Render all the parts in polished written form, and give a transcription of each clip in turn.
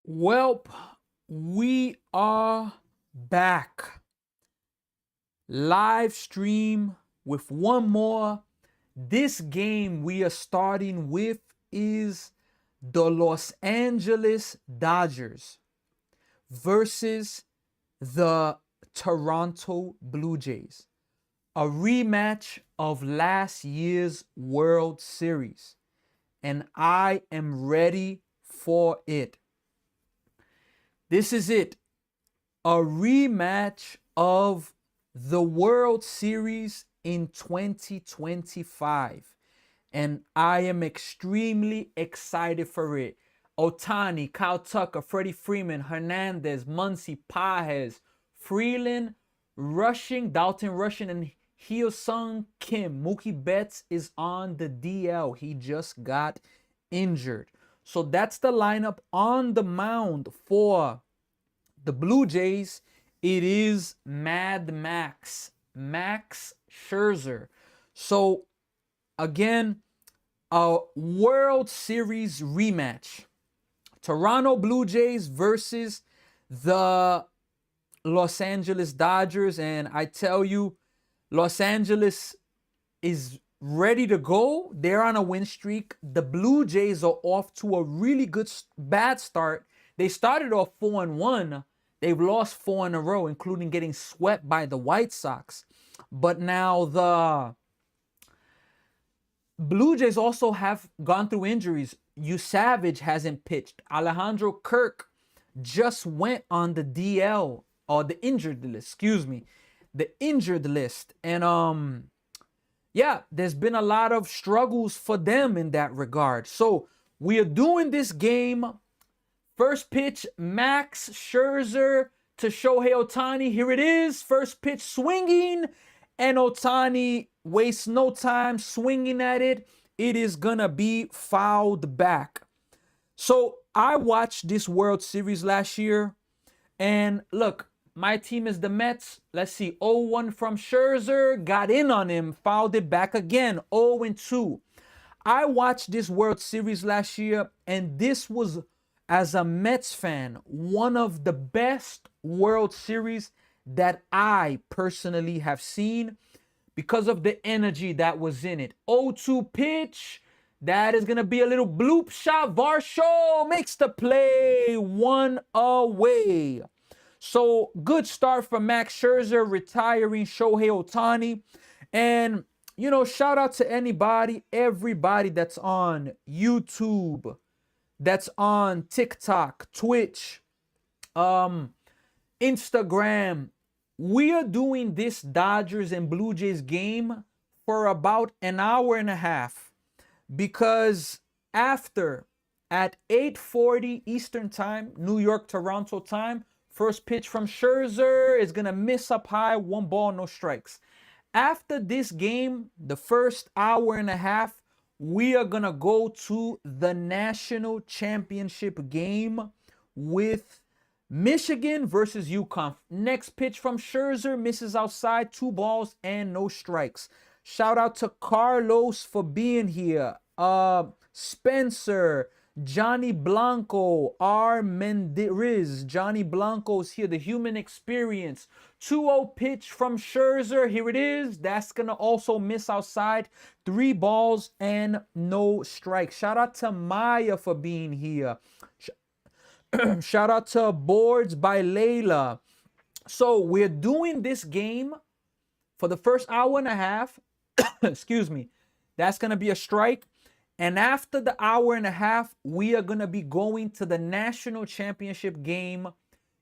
Welp, we are back. Live stream with one more. This game we are starting with is the Los Angeles Dodgers versus the Toronto Blue Jays. A rematch of last year's World Series. And I am ready for it. This is it. A rematch of the World Series in 2025. And I am extremely excited for it. Otani, Kyle Tucker, Freddie Freeman, Hernandez, Muncy, Pajes, Freeland, Rushing, Dalton Rushing, and Hyo-Sung Kim. Mookie Betts is on the DL. He just got injured. So that's the lineup on the mound for the Blue Jays. It is Mad Max Scherzer. So again, a World Series rematch. Toronto Blue Jays versus the Los Angeles Dodgers. And I tell you, Los Angeles is ready to go. They're on a win streak. The Blue Jays are off to a really bad start. They started off 4-1. They've lost 4 in a row, including getting swept by the White Sox. But now the Blue Jays also have gone through injuries. Savage hasn't pitched. Alejandro Kirk just went on the DL, or the injured list, excuse me. The injured list. And yeah, there's been a lot of struggles for them in that regard. So we are doing this game. First pitch, Max Scherzer to Shohei Otani. Here it is. First pitch swinging. And Otani wastes no time swinging at it. It is going to be fouled back. So I watched this World Series last year. And look, my team is the Mets. Let's see. 0-1 from Scherzer. Got in on him. Fouled it back again. 0-2. I watched this World Series last year. And this was, as a Mets fan, one of the best World Series that I personally have seen because of the energy that was in it. 0-2 pitch. That is going to be a little bloop shot. Varsho makes the play. 1 away. So good start for Max Scherzer, retiring Shohei Otani. And, you know, shout out to everybody that's on YouTube, that's on TikTok, Twitch, Instagram. We are doing this Dodgers and Blue Jays game for about an hour and a half, because after, at 8:40 Eastern time, New York, Toronto time, first pitch from Scherzer is going to miss up high, 1 ball, no strikes. After this game, the first hour and a half, we are going to go to the national championship game with Michigan versus UConn. Next pitch from Scherzer, misses outside, 2 balls and no strikes. Shout out to Carlos for being here. Spencer, Johnny Blanco, R. Menderiz, Johnny Blanco's here. The Human Experience. 2-0 pitch from Scherzer. Here it is. That's going to also miss outside. 3 balls and no strikes. Shout out to Maya for being here. Shout out to Boards by Layla. So we're doing this game for the first hour and a half. Excuse me. That's going to be a strike. And after the hour and a half, we are going to be going to the national championship game,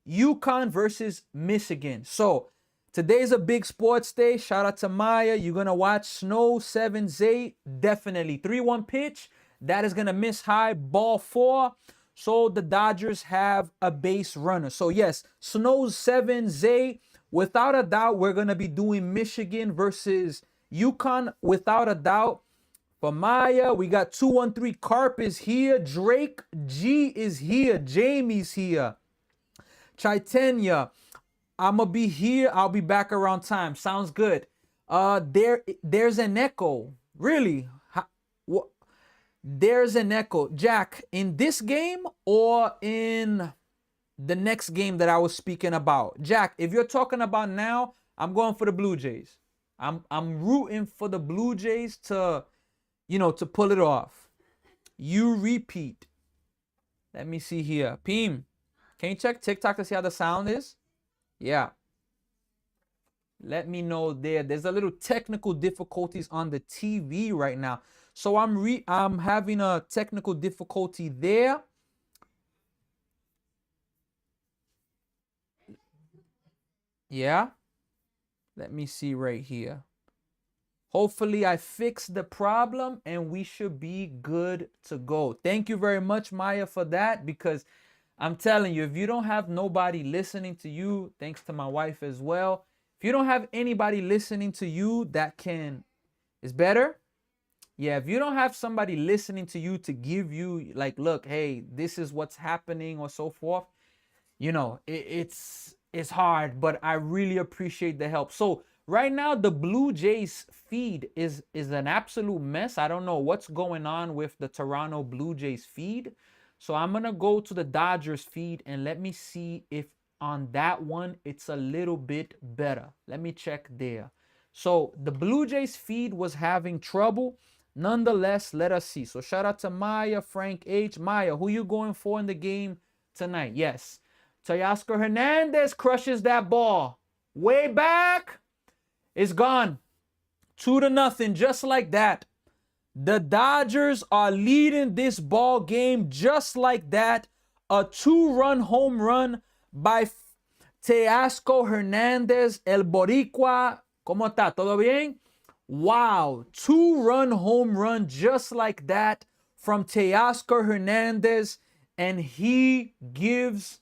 UConn versus Michigan. So today's a big sports day. Shout out to Maya. You're going to watch Snow 7-8. Definitely. 3-1 pitch. That is going to miss high. Ball 4. So the Dodgers have a base runner. So yes, Snow 7-8. Without a doubt, we're going to be doing Michigan versus UConn. Without a doubt. For Maya, we got 213. Carp is here. Drake G is here. Jamie's here. Chaitanya, I'm going to be here. I'll be back around time. Sounds good. There's an echo. Really? There's an echo. Jack, in this game or in the next game that I was speaking about? Jack, if you're talking about now, I'm going for the Blue Jays. I'm rooting for the Blue Jays to, to pull it off. You repeat. Let me see here. Pim, can you check TikTok to see how the sound is? Yeah. Let me know there. There's a little technical difficulties on the TV right now. So I'm having a technical difficulty there. Yeah. Let me see right here. Hopefully I fixed the problem and we should be good to go. Thank you very much, Maya, for that, because I'm telling you, if you don't have nobody listening to you, thanks to my wife as well, if you don't have anybody listening to you that is better. Yeah, if you don't have somebody listening to you to give you like, look, hey, this is what's happening or so forth, it's hard, but I really appreciate the help. So right now the Blue Jays feed is an absolute mess. I don't know what's going on with the Toronto Blue Jays feed. So I'm gonna go to the Dodgers feed and let me see if on that one it's a little bit better. Let me check there. So the Blue Jays feed was having trouble. Nonetheless, let us see. So shout out to Maya, Frank H. Maya, who you going for in the game tonight? Yes. Teoscar Hernandez crushes that ball. Way back. It's gone. 2-0, just like that. The Dodgers are leading this ball game just like that. A 2-run home run by Teoscar Hernandez, el Boricua. ¿Cómo está? ¿Todo bien? Wow. 2-run home run just like that from Teoscar Hernandez. And he gives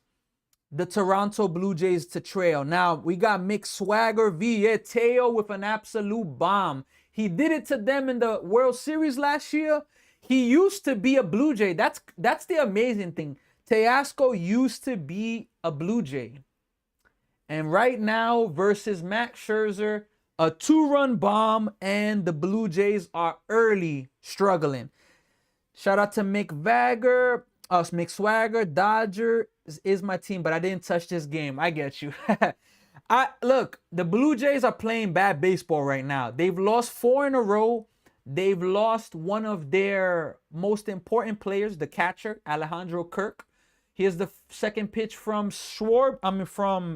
the Toronto Blue Jays to trail. Now, we got Mick Swagger via Teo with an absolute bomb. He did it to them in the World Series last year. He used to be a Blue Jay. That's the amazing thing. Teoscar used to be a Blue Jay. And right now, versus Max Scherzer, a 2-run bomb, and the Blue Jays are early struggling. Shout out to Mick Swagger. Dodger is my team, but I didn't touch this game. I get you. Look, the Blue Jays are playing bad baseball right now. They've lost 4 in a row. They've lost one of their most important players, the catcher, Alejandro Kirk. Here's the second pitch from Scherzer.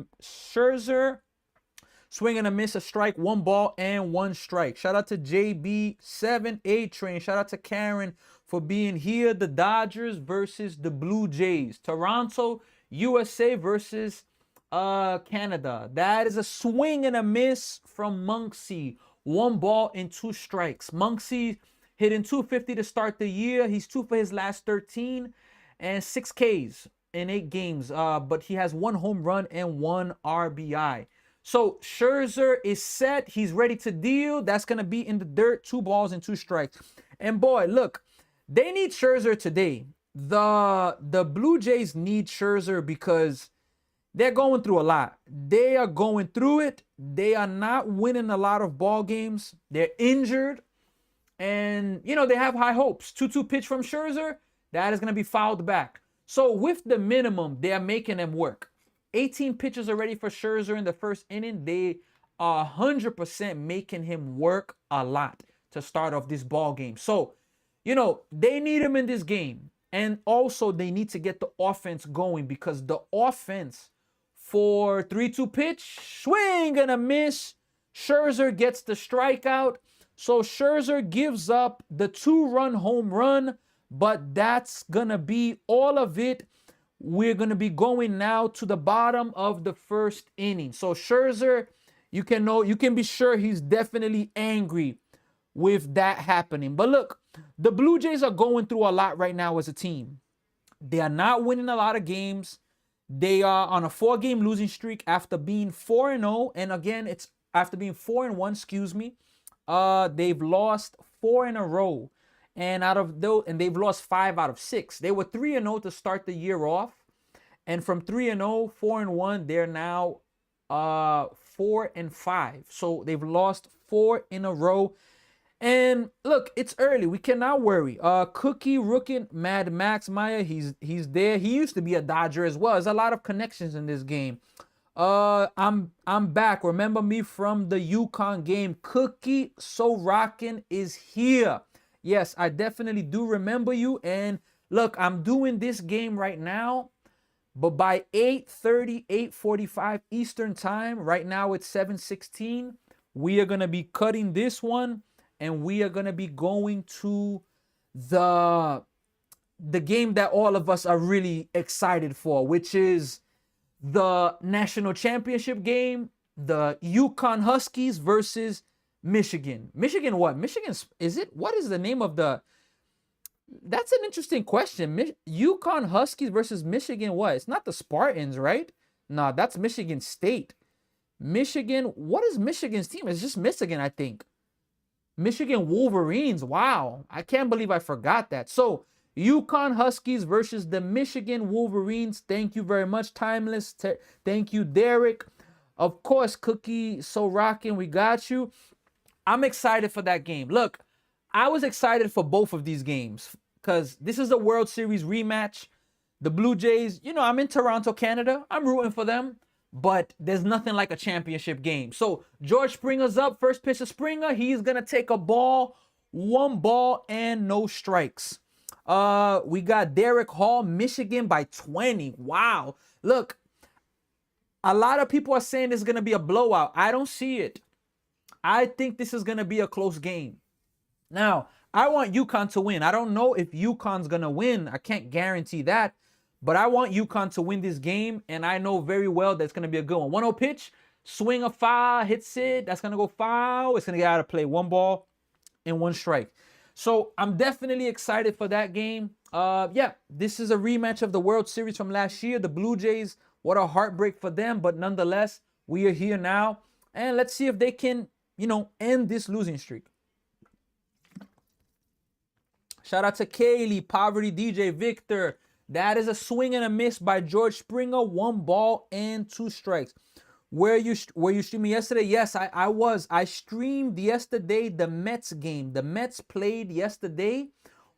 Swing and a miss, a strike, 1 ball and 1 strike. Shout out to JB7A Train. Shout out to Karen for being here. The Dodgers versus the Blue Jays. Toronto, USA versus Canada. That is a swing and a miss from Muncy. 1 ball and 2 strikes. Muncy hitting .250 to start the year. He's 2 for his last 13 and 6 Ks in 8 games. But he has 1 home run and 1 RBI. So Scherzer is set. He's ready to deal. That's going to be in the dirt. 2 balls and 2 strikes. And boy, look, they need Scherzer today. The Blue Jays need Scherzer because they're going through a lot. They are going through it. They are not winning a lot of ball games. They're injured. And, they have high hopes. 2-2 pitch from Scherzer. That is going to be fouled back. So with the minimum, they are making them work. 18 pitches already for Scherzer in the first inning. They are 100% making him work a lot to start off this ball game. So, they need him in this game. And also they need to get the offense going because the offense for 3-2 pitch, swing and a miss. Scherzer gets the strikeout. So Scherzer gives up the 2-run home run, but that's going to be all of it. We're going to be going now to the bottom of the first inning. So Scherzer, you can be sure he's definitely angry with that happening. But look, the Blue Jays are going through a lot right now as a team. They are not winning a lot of games. They are on a 4-game losing streak after being 4-0. And again, it's after being 4-1, excuse me. They've lost 4 in a row. And they've lost 5 out of 6. They were 3-0 to start the year off. And from 3-0, 4-1, they're now 4-5. So they've lost 4 in a row. And look, it's early. We cannot worry. Cookie, Rookin, Mad Max Maya, he's there. He used to be a Dodger as well. There's a lot of connections in this game. I'm back. Remember me from the UConn game. Cookie So Rockin' is here. Yes, I definitely do remember you. And look, I'm doing this game right now, but by 8:30, 8:45 Eastern time, right now it's 7:16. We are gonna be cutting this one, and we are gonna be going to the game that all of us are really excited for, which is the national championship game, the UConn Huskies versus Michigan. Michigan what? Michigan, is it? What is the name of the? That's an interesting question. UConn Huskies versus Michigan what? It's not the Spartans, right? No, that's Michigan State. Michigan, what is Michigan's team? It's just Michigan, I think. Michigan Wolverines. Wow. I can't believe I forgot that. So, UConn Huskies versus the Michigan Wolverines. Thank you very much, Timeless. Thank you, Derek. Of course, Cookie So Rockin', we got you. I'm excited for that game. Look, I was excited for both of these games because this is a World Series rematch. The Blue Jays, I'm in Toronto, Canada. I'm rooting for them, but there's nothing like a championship game. So George Springer's up. First pitch of Springer. He's going to take a ball, 1 ball, and no strikes. We got Derek Hall, Michigan by 20. Wow. Look, a lot of people are saying this is going to be a blowout. I don't see it. I think this is going to be a close game. Now, I want UConn to win. I don't know if UConn's going to win. I can't guarantee that. But I want UConn to win this game, and I know very well that's going to be a good one. 1-0 pitch, swing a foul, hits it. That's going to go foul. It's going to get out of play. 1 ball and 1 strike. So I'm definitely excited for that game. Yeah, this is a rematch of the World Series from last year. The Blue Jays, what a heartbreak for them. But nonetheless, we are here now. And let's see if they can, end this losing streak. Shout out to Kaylee, Poverty DJ, Victor. That is a swing and a miss by George Springer. 1 ball and 2 strikes. Were you streaming yesterday? Yes, I was. I streamed yesterday the Mets game. The Mets played yesterday.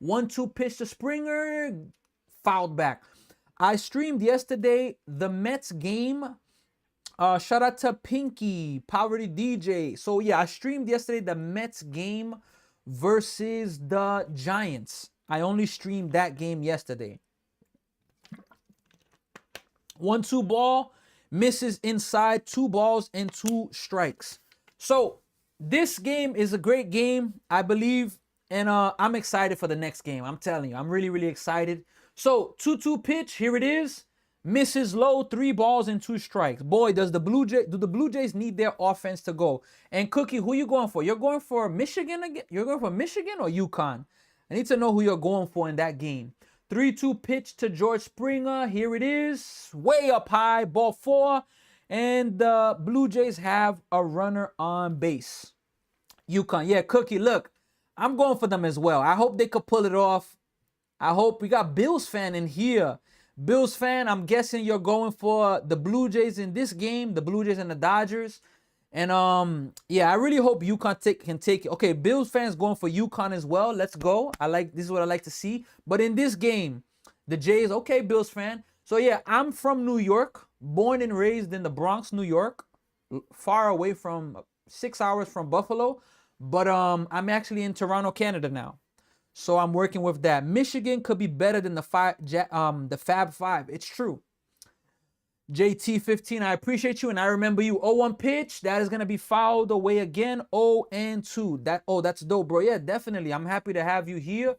1-2 pitch to Springer, fouled back. I streamed yesterday the Mets game. Shout out to Pinky, Poverty DJ. So yeah, I streamed yesterday the Mets game versus the Giants. I only streamed that game yesterday. 1-2 ball, misses inside, 2 balls and 2 strikes. So this game is a great game, I believe, and I'm excited for the next game. I'm telling you, I'm really, really excited. So 2-2 pitch, here it is. Misses low, 3 balls and 2 strikes. Boy, do the Blue Jays need their offense to go? And Cookie, who you going for? You're going for Michigan again? You're going for Michigan or UConn? I need to know who you're going for in that game. 3-2 pitch to George Springer. Here it is. Way up high. Ball 4. And the Blue Jays have a runner on base. UConn. Yeah, Cookie, look. I'm going for them as well. I hope they could pull it off. I hope we got Bills fan in here. Bills fan, I'm guessing you're going for the Blue Jays in this game. The Blue Jays and the Dodgers. And yeah, I really hope UConn can take it. Okay, Bills fans going for UConn as well. Let's go. This is what I like to see. But in this game, the Jays, okay, Bills fan. So yeah, I'm from New York, born and raised in the Bronx, New York, far away from 6 hours from Buffalo. But I'm actually in Toronto, Canada now. So I'm working with that. Michigan could be better than the Fab Five. It's true. JT15, I appreciate you, and I remember you. 0-1 pitch, that is gonna be fouled away again. 0-2. That's dope, bro. Yeah, definitely. I'm happy to have you here.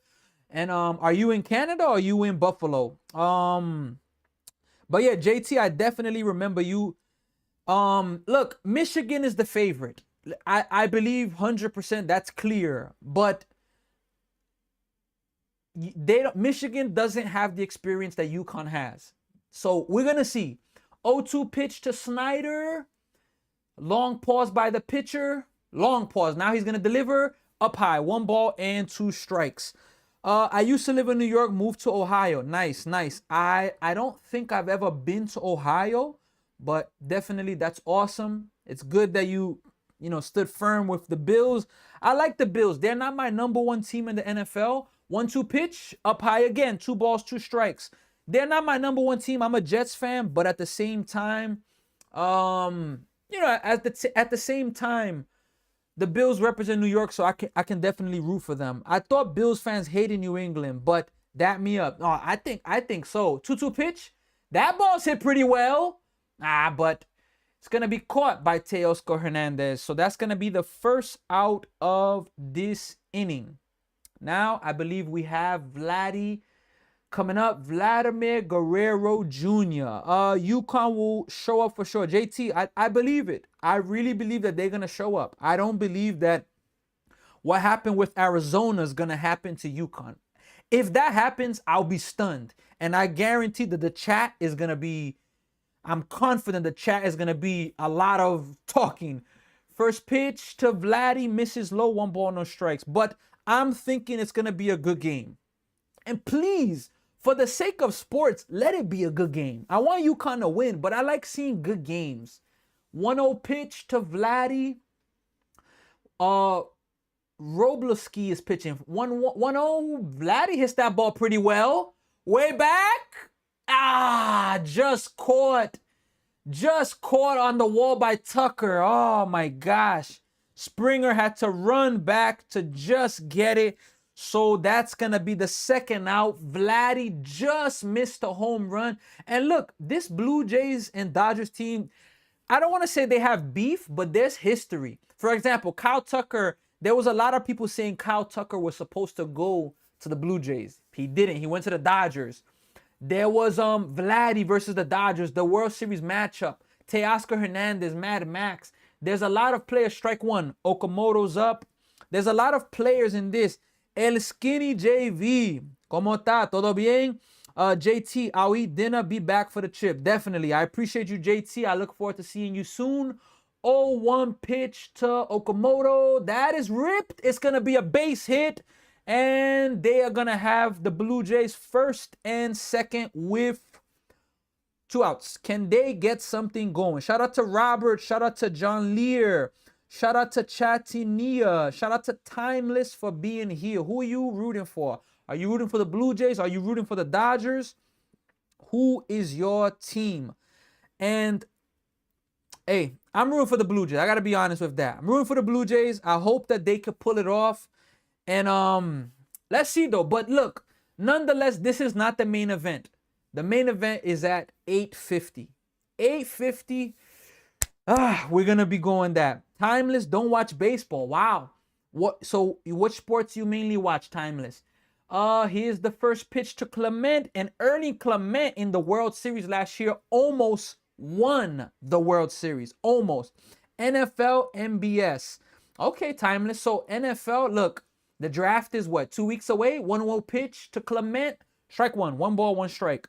And are you in Canada or are you in Buffalo? But yeah, JT, I definitely remember you. Look, Michigan is the favorite. I believe 100% that's clear, but Michigan doesn't have the experience that UConn has. So we're gonna see. 0-2 pitch to Snyder. Long pause by the pitcher. Long pause. Now he's gonna deliver up high. 1 ball and 2 strikes. I used to live in New York, moved to Ohio. Nice, nice. I don't think I've ever been to Ohio, but definitely that's awesome. It's good that you stood firm with the Bills. I like the Bills. They're not my number one team in the NFL. 1-2 pitch, up high again, 2 balls, 2 strikes. They're not my number one team. I'm a Jets fan, but at the same time, at the same time, the Bills represent New York, so I can definitely root for them. I thought Bills fans hated New England, but dap me up. No, I think so. 2-2 pitch, that ball's hit pretty well. But it's gonna be caught by Teoscar Hernandez. So that's gonna be the first out of this inning. Now I believe we have Vladdy coming up, Vladimir Guerrero Jr. UConn will show up for sure. JT, I believe it. I really believe that they're going to show up. I don't believe that what happened with Arizona is going to happen to UConn. If that happens, I'll be stunned. And I guarantee that the chat is going to be, I'm confident the chat is going to be a lot of talking. First pitch to Vladdy, misses low, 1 ball, no strikes. But I'm thinking it's going to be a good game. And please, for the sake of sports, let it be a good game. I want UConn to win, but I like seeing good games. 1-0 pitch to Vladdy. Robleski is pitching. 1-0. Vladdy hits that ball pretty well. Way back. Just caught. Just caught on the wall by Tucker. Oh, my gosh. Springer had to run back to just get it. So that's going to be the second out. Vladdy just missed a home run. And look, this Blue Jays and Dodgers team, I don't want to say they have beef, but there's history. For example, Kyle Tucker, there was a lot of people saying Kyle Tucker was supposed to go to the Blue Jays. He didn't. He went to the Dodgers. There was Vladdy versus the Dodgers, the World Series matchup. Teoscar Hernandez, Mad Max. There's a lot of players. Strike one. Okamoto's up. There's a lot of players in this. El Skinny JV. ¿Cómo está? ¿Todo bien? JT, I'll eat dinner. Be back for the trip. Definitely. I appreciate you, JT. I look forward to seeing you soon. 0-1 pitch to Okamoto. That is ripped. It's going to be a base hit. And they are going to have the Blue Jays first and second with 2 outs. Can they get something going? Shout out to Robert. Shout out to John Lear. Shout out to Chatinia. Shout out to Timeless for being here. Who are you rooting for? Are you rooting for the Blue Jays? Are you rooting for the Dodgers? Who is your team? And, hey, I'm rooting for the Blue Jays. I got to be honest with that. I'm rooting for the Blue Jays. I hope that they could pull it off. And let's see, though. But look, nonetheless, this is not the main event. The main event is at 8:50. 8:50. We're going to be going that. Timeless, don't watch baseball. Wow. So what sports you mainly watch, Timeless? Here's the first pitch to Clement. And Ernie Clement in the World Series last year almost won the World Series. Almost. NFL, MBS. Okay, Timeless. So NFL, look, the draft is what? 2 weeks away? 1-0 pitch to Clement. Strike one. 1 ball, 1 strike.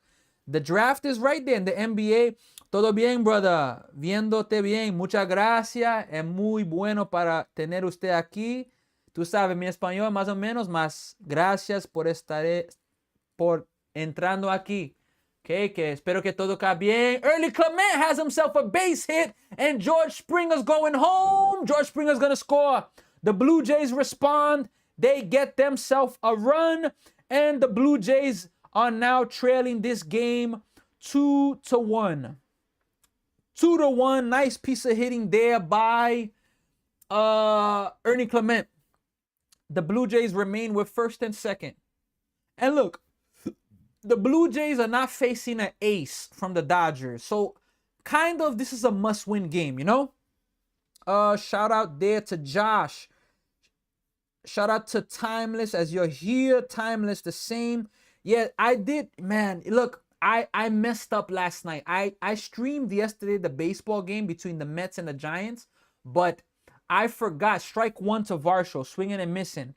The draft is right there in the NBA. Todo bien, brother. Viéndote bien. Muchas gracias. Es muy bueno para tener usted aquí. Tú sabes, mi español más o menos, más gracias por entrando aquí. Okay, que espero que todo está bien. Early Clement has himself a base hit, and George Springer's going home. George Springer's going to score. The Blue Jays respond. They get themselves a run, and the Blue Jays are now trailing this game 2-1. 2-1. Nice piece of hitting there by Ernie Clement. The Blue Jays remain with first and second. And look, the Blue Jays are not facing an ace from the Dodgers. So, kind of, this is a must-win game, you know? Shout out there to Josh. Shout out to Timeless as you're here. Timeless, the same. Yeah, I did, man. Look, I messed up last night. I streamed yesterday the baseball game between the Mets and the Giants, but I forgot. Strike one to Varsho, swinging and missing.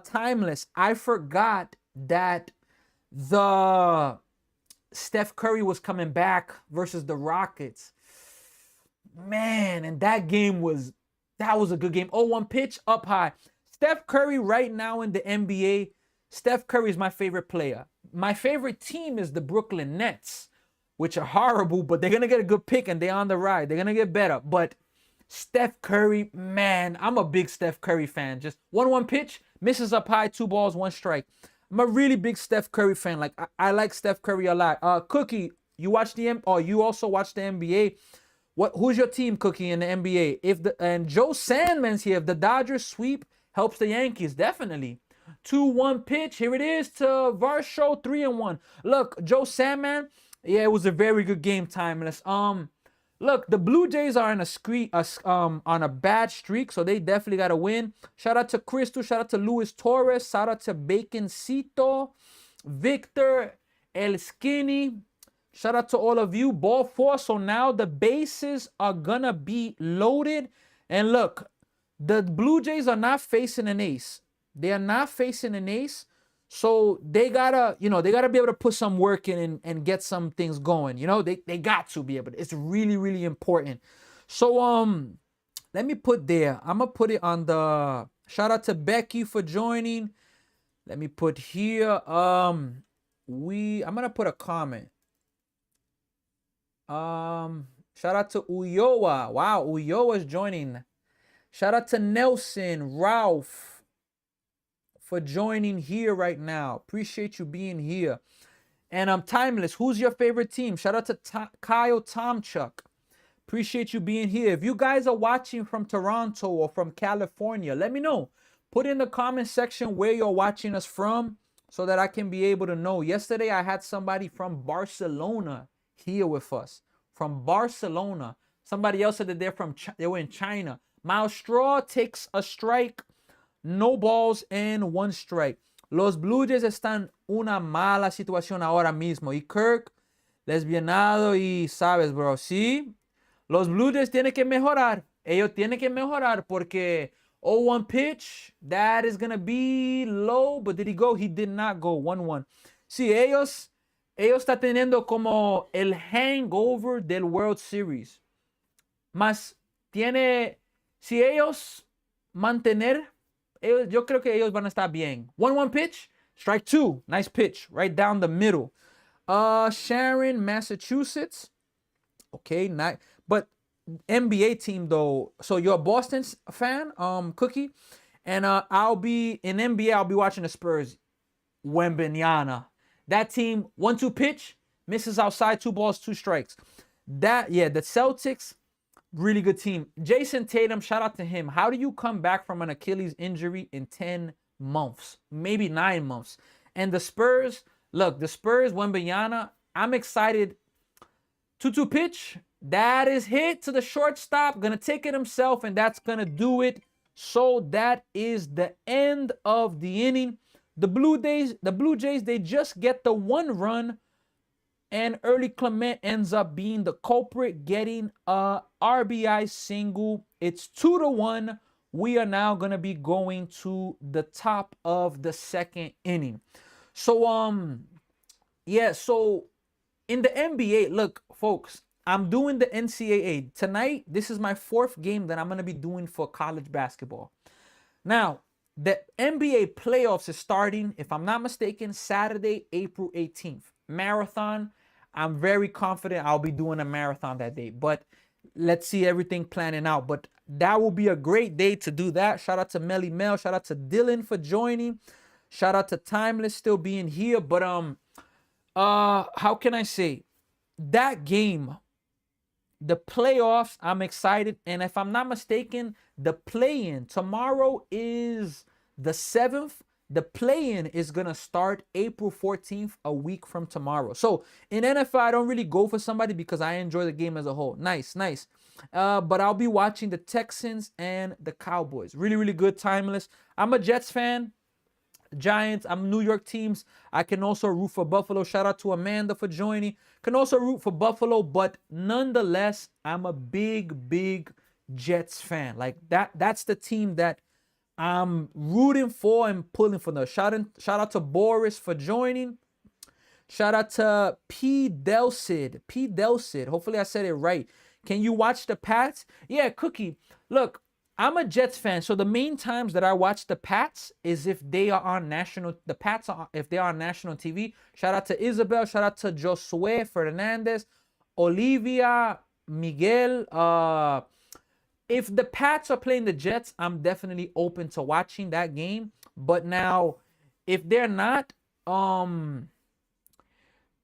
Timeless, I forgot that the Steph Curry was coming back versus the Rockets. Man, and that was a good game. 0-1 pitch, up high. Steph Curry right now in the NBA, Steph Curry is my favorite player. My favorite team is the Brooklyn Nets, which are horrible, but they're going to get a good pick and they're on the ride. They're going to get better. But Steph Curry, man, I'm a big Steph Curry fan. Just 1-1 pitch, misses up high, 2 balls, 1 strike. I'm a really big Steph Curry fan. Like I like Steph Curry a lot. Cookie, you watch you also watch the NBA. Who's your team, Cookie, in the NBA? And Joe Sandman's here. If the Dodgers sweep helps the Yankees, definitely. 2-1 pitch. Here it is to Varsho, 3-1. Look, Joe Sandman. Yeah, it was a very good game, Timeless. Look, the Blue Jays are on a bad streak, so they definitely got to win. Shout out to Crystal. Shout out to Luis Torres. Shout out to Baconcito, Victor, El Skinny. Shout out to all of you. Ball 4. So now the bases are going to be loaded. And look, the Blue Jays are not facing an ace. They are not facing an ace. So they gotta, they gotta be able to put some work in and get some things going. They got to be able to. It's really, really important. So let me put there. I'm gonna put it on the shout out to Becky for joining. Let me put here. I'm gonna put a comment. Shout out to Uyoa. Wow, Uyoa's joining. Shout out to Nelson, Ralph, for joining here right now. Appreciate you being here. And I'm Timeless. Who's your favorite team? Shout out to Kyle Tomchuk. Appreciate you being here. If you guys are watching from Toronto or from California, let me know. Put in the comment section where you're watching us from so that I can be able to know. Yesterday, I had somebody from Barcelona here with us. From Barcelona. Somebody else said that they were in China. Miles Straw takes a strike. No balls and 1 strike. Los Blue Jays están una mala situación ahora mismo. Y Kirk, lesbianado y sabes, bro. Sí, los Blue Jays tienen que mejorar. Ellos tienen que mejorar porque 0-1 pitch, that is going to be low. But did he go? He did not go. 1-1. Sí, ellos están teniendo como el hangover del World Series. Más si ellos mantener, yo creo que ellos van a estar bien. 1-1 pitch, strike 2. Nice pitch, right down the middle. Sharon, Massachusetts. Okay, nice. But NBA team though. So you're a Boston fan, Cookie, and I'll be in NBA. I'll be watching the Spurs. Wembanyama. That team 1-2 pitch, misses outside, 2 balls, 2 strikes. The Celtics. Really good team. Jason Tatum, shout out to him. How do you come back from an Achilles injury in 10 months? Maybe 9 months. And the Spurs, look, Wembanyama, I'm excited. 2-2 pitch. That is hit to the shortstop. Gonna take it himself, and that's gonna do it. So that is the end of the inning. The Blue Jays, they just get the 1 run. And Early Clement ends up being the culprit, getting a RBI single. It's 2-1. We are now going to be going to the top of the 2nd inning. So, so in the NBA, look, folks, I'm doing the NCAA. Tonight, this is my 4th game that I'm going to be doing for college basketball. Now, the NBA playoffs is starting, if I'm not mistaken, Saturday, April 18th. Marathon. I'm very confident I'll be doing a marathon that day. But let's see everything planning out. But that will be a great day to do that. Shout out to Melly Mel. Shout out to Dylan for joining. Shout out to Timeless still being here. But how can I say? That game, the playoffs, I'm excited. And if I'm not mistaken, the play-in tomorrow is the 7th. The play-in is going to start April 14th, a week from tomorrow. So in NFL, I don't really go for somebody because I enjoy the game as a whole. Nice. But I'll be watching the Texans and the Cowboys. Really, really good. Timeless. I'm a Jets fan. Giants. I'm New York teams. I can also root for Buffalo. Shout out to Amanda for joining. Can also root for Buffalo, but nonetheless, I'm a big Jets fan. Like that's the team that I'm rooting for and pulling for. The shout out to Boris for joining. Shout out to P. Delcid. Hopefully I said it right. Can you watch the Pats? Yeah, Cookie. Look, I'm a Jets fan, so the main times that I watch the Pats is if they are on national. The Pats are if they are on national TV. Shout out to Isabel. Shout out to Josue Fernandez, Olivia, Miguel. if the Pats are playing the Jets, I'm definitely open to watching that game. But now, if they're not,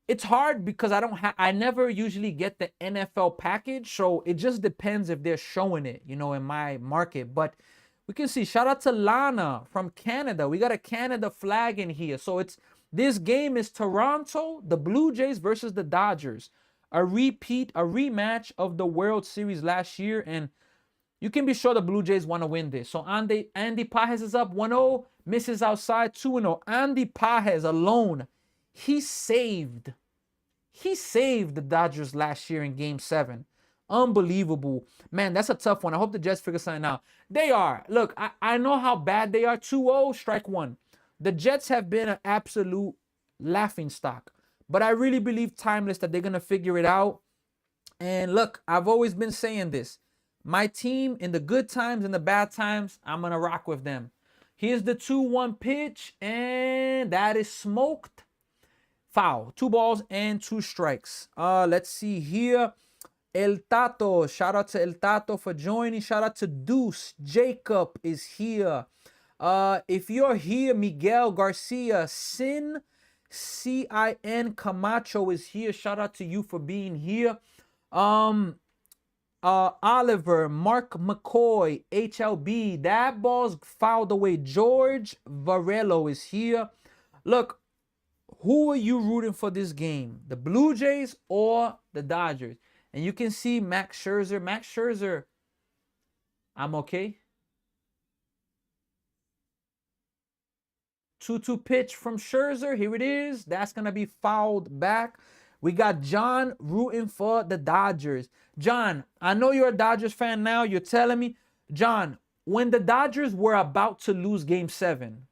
it's hard because I never usually get the NFL package, so it just depends if they're showing it, in my market. But we can see, shout out to Lana from Canada. We got a Canada flag in here. So this game is Toronto, the Blue Jays versus the Dodgers. A rematch of the World Series last year, and you can be sure the Blue Jays want to win this. So Andy Pajes is up 1-0, misses outside 2-0. Andy Pajes alone, he saved the Dodgers last year in Game 7. Unbelievable. Man, that's a tough one. I hope the Jets figure something out. They are. Look, I know how bad they are. 2-0, strike one. The Jets have been an absolute laughingstock. But I really believe timeless that they're going to figure it out. And look, I've always been saying this. My team, in the good times and the bad times, I'm going to rock with them. Here's the 2-1 pitch, and that is smoked. Foul. 2 balls and 2 strikes. Let's see here. El Tato. Shout out to El Tato for joining. Shout out to Deuce. Jacob is here. If you're here, Miguel Garcia. Cin Camacho is here. Shout out to you for being here. Oliver, Mark McCoy, HLB. That ball's fouled away. George Varelo is here. Look, who are you rooting for this game? The Blue Jays or the Dodgers? And you can see Max Scherzer. Max Scherzer, I'm okay. 2-2 pitch from Scherzer. Here it is. That's going to be fouled back. We got John rooting for the Dodgers. John, I know you're a Dodgers fan now. You're telling me. John, when the Dodgers were about to lose Game 7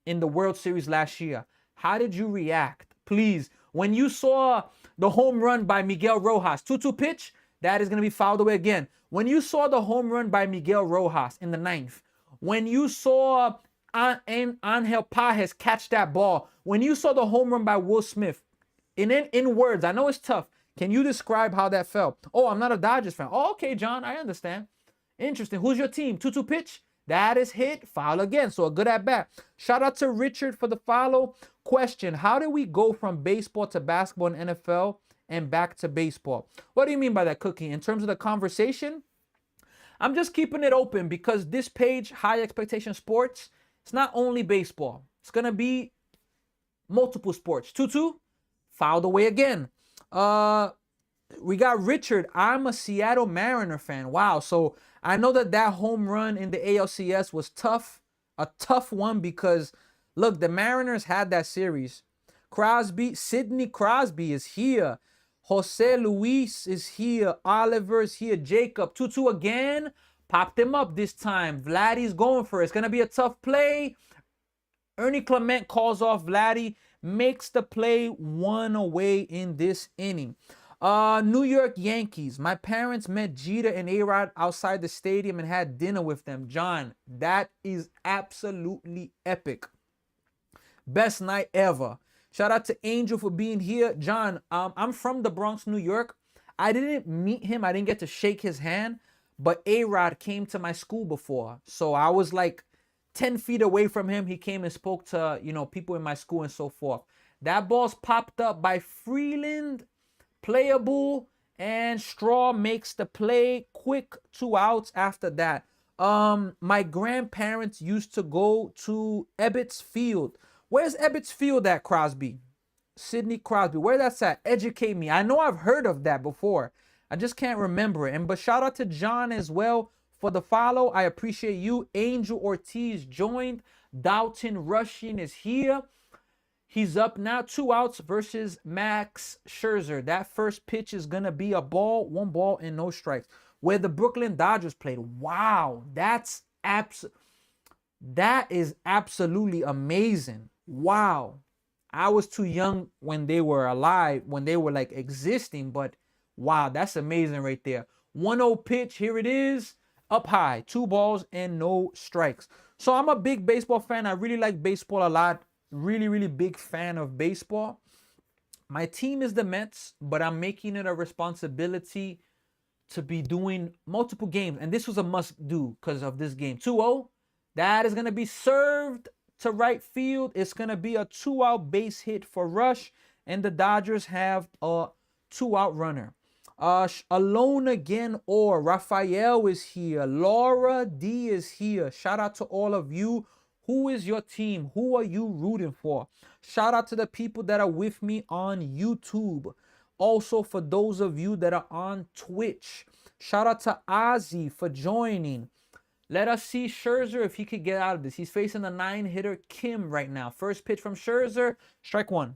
in the World Series last year, how did you react? Please, when you saw the home run by Miguel Rojas, 2-2 pitch, that is going to be fouled away again. When you saw the home run by Miguel Rojas in the 9th, when you saw Angel Pajes catch that ball, when you saw the home run by Will Smith, in words, I know it's tough. Can you describe how that felt? Oh, I'm not a Dodgers fan. Oh, okay, John, I understand. Interesting. Who's your team? 2-2 pitch? That is hit. Foul again. So a good at bat. Shout out to Richard for the follow. Question: how do we go from baseball to basketball and NFL and back to baseball? What do you mean by that, Cookie? In terms of the conversation, I'm just keeping it open because this page, High Expectation Sports, it's not only baseball. It's going to be multiple sports. 2-2, fouled away again. We got Richard. I'm a Seattle Mariner fan. Wow. So I know that home run in the ALCS was tough. A tough one because, look, the Mariners had that series. Sidney Crosby is here. Jose Luis is here. Oliver's here. Jacob. 2-2 again. Popped him up this time. Vladdy's going for it. It's going to be a tough play. Ernie Clement calls off Vladdy. Makes the play 1 away in this inning. New York Yankees. My parents met Jeter and A-Rod outside the stadium and had dinner with them. John, that is absolutely epic. Best night ever. Shout out to Angel for being here. John, I'm from the Bronx, New York. I didn't meet him. I didn't get to shake his hand. But A-Rod came to my school before. So I was like 10 feet away from him. He came and spoke to, people in my school and so forth. That ball's popped up by Freeland. Playable, and Straw makes the play. Quick 2 outs after that. My grandparents used to go to Ebbets Field. Where's Ebbets Field at, Crosby? Sidney Crosby. Where that's at? Educate me. I know I've heard of that before. I just can't remember it. But shout out to John as well for the follow. I appreciate you. Angel Ortiz joined. Dalton Rushing is here. He's up now, 2 outs versus Max Scherzer. That first pitch is going to be a ball, 1 ball and no strikes. Where the Brooklyn Dodgers played. Wow, that is absolutely amazing. Wow. I was too young when they were alive, when they were like existing, but wow, that's amazing right there. 1-0 pitch, here it is, up high, 2 balls and no strikes. So I'm a big baseball fan. I really like baseball a lot. Really, really big fan of baseball. My team is the Mets, but I'm making it a responsibility to be doing multiple games, and this was a must-do because of this game. 2-0, that is going to be served to right field. It's going to be a 2-out base hit for Rush, and the Dodgers have a 2-out runner. Alone again, or Raphael is here. Laura D is here. Shout out to all of you. Who is your team? Who are you rooting for? Shout out to the people that are with me on YouTube. Also, for those of you that are on Twitch, shout out to Ozzy for joining. Let us see Scherzer if he could get out of this. He's facing the 9-hitter Kim right now. First pitch from Scherzer, strike one.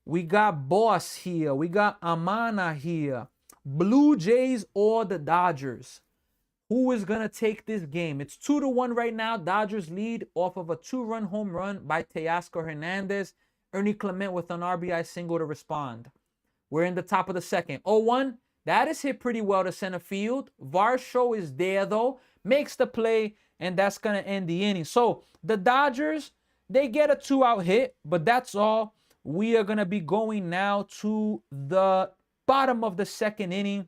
We got Boss here. We got Amana here. Blue Jays or the Dodgers? Who is going to take this game? It's 2-1 right now. Dodgers lead off of a 2-run home run by Teoscar Hernandez. Ernie Clement with an RBI single to respond. We're in the top of the second. 0-1. That is hit pretty well to center field. Varsho is there, though. Makes the play, and that's going to end the inning. So the Dodgers, they get a 2-out hit, but that's all. We are going to be going now to the bottom of the second inning.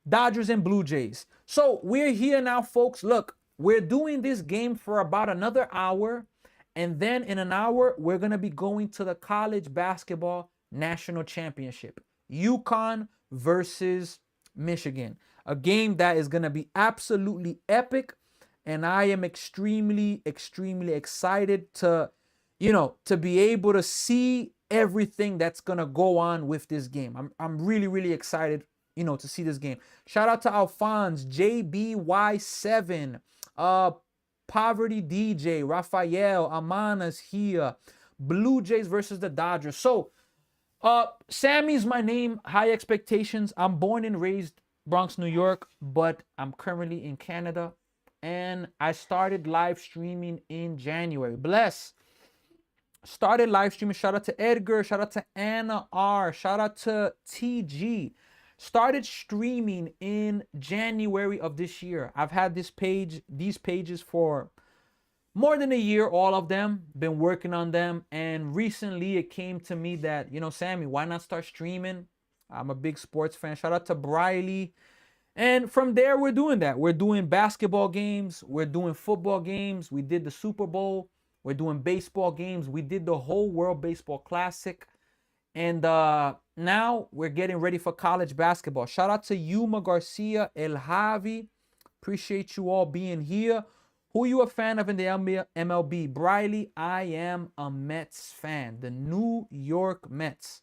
Dodgers and Blue Jays. So we're here now, folks. Look, we're doing this game for about another hour. And then in an hour, we're going to be going to the college basketball national championship. UConn versus Michigan. A game that is going to be absolutely epic. And I am extremely, extremely excited to, to be able to see everything that's going to go on with this game. I'm really, really excited, to see this game. Shout out to Alphonse, JBY7, Poverty DJ, Raphael, Amana's here. Blue Jays versus the Dodgers. So, Sammy's my name. High expectations. I'm born and raised Bronx, New York, but I'm currently in Canada. And I started live streaming in January. Bless. Started live streaming. Shout out to Edgar. Shout out to Anna R. Shout out to TG. Started streaming in January of this year. I've had these pages for more than a year, all of them. Been working on them. And recently it came to me that, Sammy, why not start streaming? I'm a big sports fan. Shout out to Briley. And from there, we're doing that. We're doing basketball games. We're doing football games. We did the Super Bowl. We're doing baseball games. We did the whole World Baseball Classic. And now we're getting ready for college basketball. Shout out to Yuma Garcia, El Javi. Appreciate you all being here. Who are you a fan of in the MLB? Briley, I am a Mets fan. The New York Mets.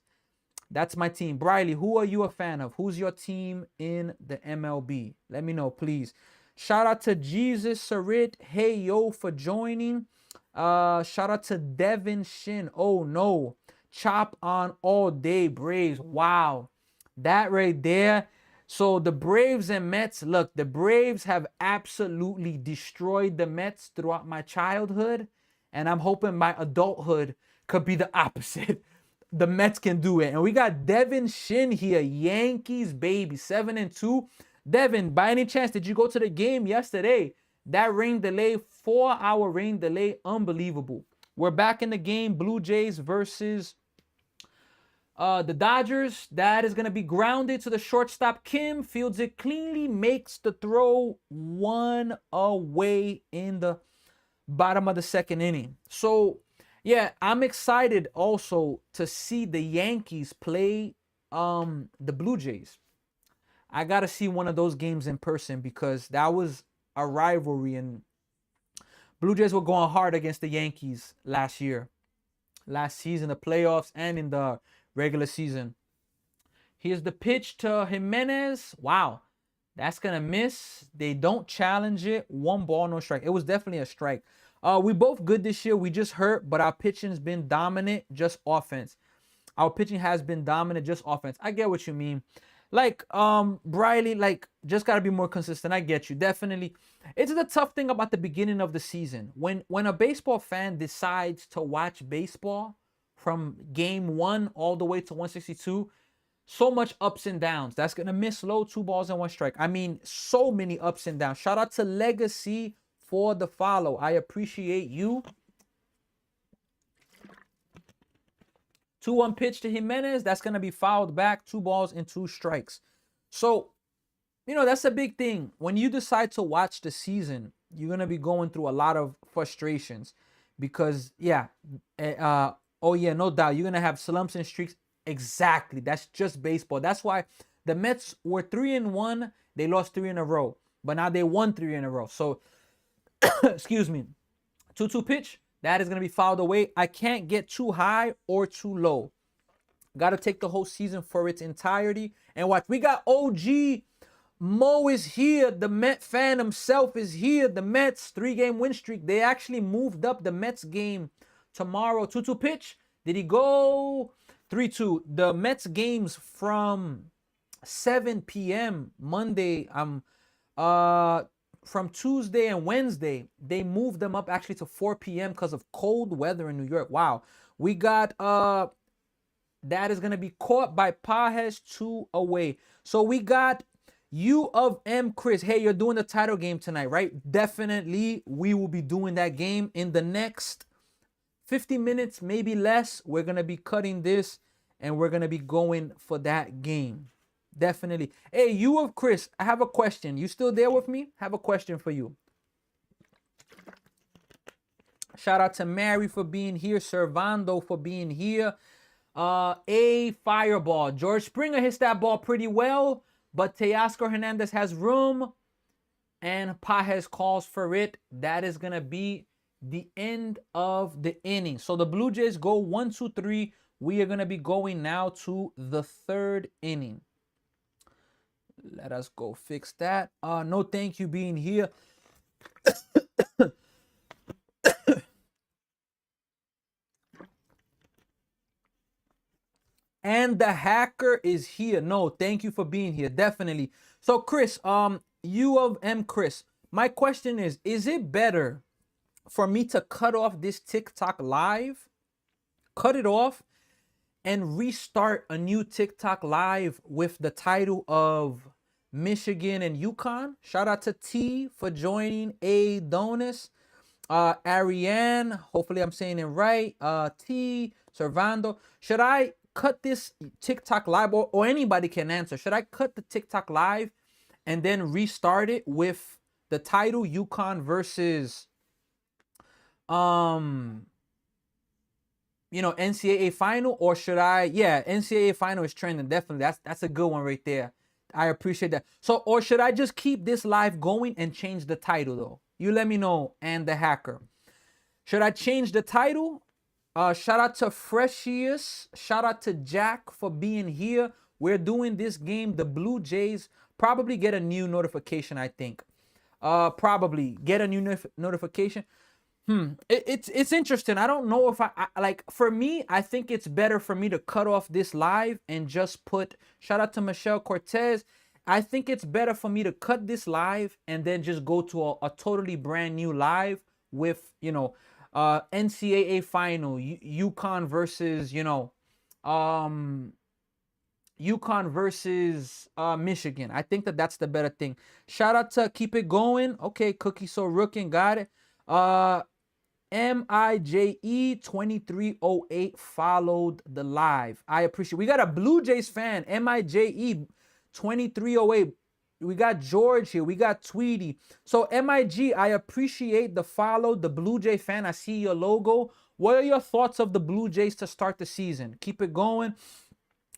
That's my team. Briley, who are you a fan of? Who's your team in the MLB? Let me know, please. Shout out to Jesus Sarit. Hey, yo, for joining. Shout out to Devin Shin. Oh, no. Chop on all day, Braves. Wow. That right there. So the Braves and Mets, look, the Braves have absolutely destroyed the Mets throughout my childhood. And I'm hoping my adulthood could be the opposite. The Mets can do it. And we got Devin Shin here. Yankees, baby. 7-2. Devin, by any chance, did you go to the game yesterday? That rain delay, 4-hour rain delay, unbelievable. We're back in the game. Blue Jays versus the Dodgers. That is going to be grounded to the shortstop. Kim fields it cleanly, makes the throw, one away in the bottom of the second inning. So, yeah, I'm excited also to see the Yankees play the Blue Jays. I got to see one of those games in person because that was a rivalry, and Blue Jays were going hard against the Yankees last season, the playoffs, and in the regular season. Here's the pitch to Jimenez. Wow, that's going to miss. They don't challenge it. 1 ball, no strike. It was definitely a strike. We both good this year. We just hurt, but our pitching's been dominant, just offense. Our pitching has been dominant, just offense. I get what you mean. Like, Briley, like, just got to be more consistent. I get you. Definitely. It's the tough thing about the beginning of the season. When a baseball fan decides to watch baseball from game 1 all the way to 162, so much ups and downs. That's going to miss low, 2 balls and 1 strike. I mean, so many ups and downs. Shout out to Legacy for the follow. I appreciate you. 2-1 pitch to Jimenez. That's going to be fouled back. 2 balls and 2 strikes. So that's a big thing. When you decide to watch the season, you're gonna be going through a lot of frustrations because, yeah, eh, uh, oh yeah, no doubt, you're gonna have slumps and streaks. Exactly, that's just baseball. That's why the Mets were 3-1. They lost three in a row, but now they won three in a row. So, excuse me, 2-2 pitch that is gonna be fouled away. I can't get too high or too low. Got to take the whole season for its entirety and watch. We got OG Mo is here. The Met fan himself is here. The Mets 3-game win streak. They actually moved up the Mets game tomorrow. 2-2 pitch. Did he go 3-2? The Mets games from 7 p.m. Monday. From Tuesday and Wednesday, they moved them up actually to 4 p.m. because of cold weather in New York. Wow. We got that is going to be caught by Pages 2 away. So we got U of M Chris. Hey, you're doing the title game tonight, right? Definitely we will be doing that game in the next 50 minutes, maybe less. We're going to be cutting this and we're going to be going for that game. Definitely. Hey, U of Chris, I have a question. You still there with me? I have a question for you. Shout out to Mary for being here. Servando for being here. A fireball. George Springer hits that ball pretty well, but Teoscar Hernandez has room, and Pages calls for it. That is gonna be the end of the inning. So the Blue Jays go 1, 2, 3. We are gonna be going now to the third inning. Let us go fix that. No, thank you being here. And the hacker is here. No, thank you for being here. Definitely. So Chris, U of M Chris, my question is it better for me to cut off this TikTok live, cut it off, and restart a new TikTok live with the title of Michigan and UConn? Shout out to T for joining. A Donis, Ariane, hopefully I'm saying it right. T Servando. Should I cut this TikTok live, or anybody can answer? Should I cut the TikTok live and then restart it with the title UConn versus NCAA final? Or should I? Yeah, NCAA final is trending. Definitely. That's a good one right there. I appreciate that. So, or should I just keep this live going and change the title though? You let me know. And the hacker. Should I change the title? Shout out to Freshius. Shout out to Jack for being here. We're doing this game. The Blue Jays probably get a new notification, I think. Probably get a new notification. It's interesting. I don't know if I like, for me, I think it's better for me to cut off this live and just put, shout out to Michelle Cortez. I think it's better for me to cut this live and then just go to a totally brand new live with, NCAA final, UConn versus, UConn versus Michigan. I think that's the better thing. Shout out to Keep It Going. Okay, Cookie So Rookin, got it. MIJE 2308 followed the live. I appreciate. We got a Blue Jays fan, MIJE 2308. We got George here. We got Tweety. So MIG, I appreciate the follow. The Blue Jay fan, I see your logo. What are your thoughts of the Blue Jays to start the season? Keep it going.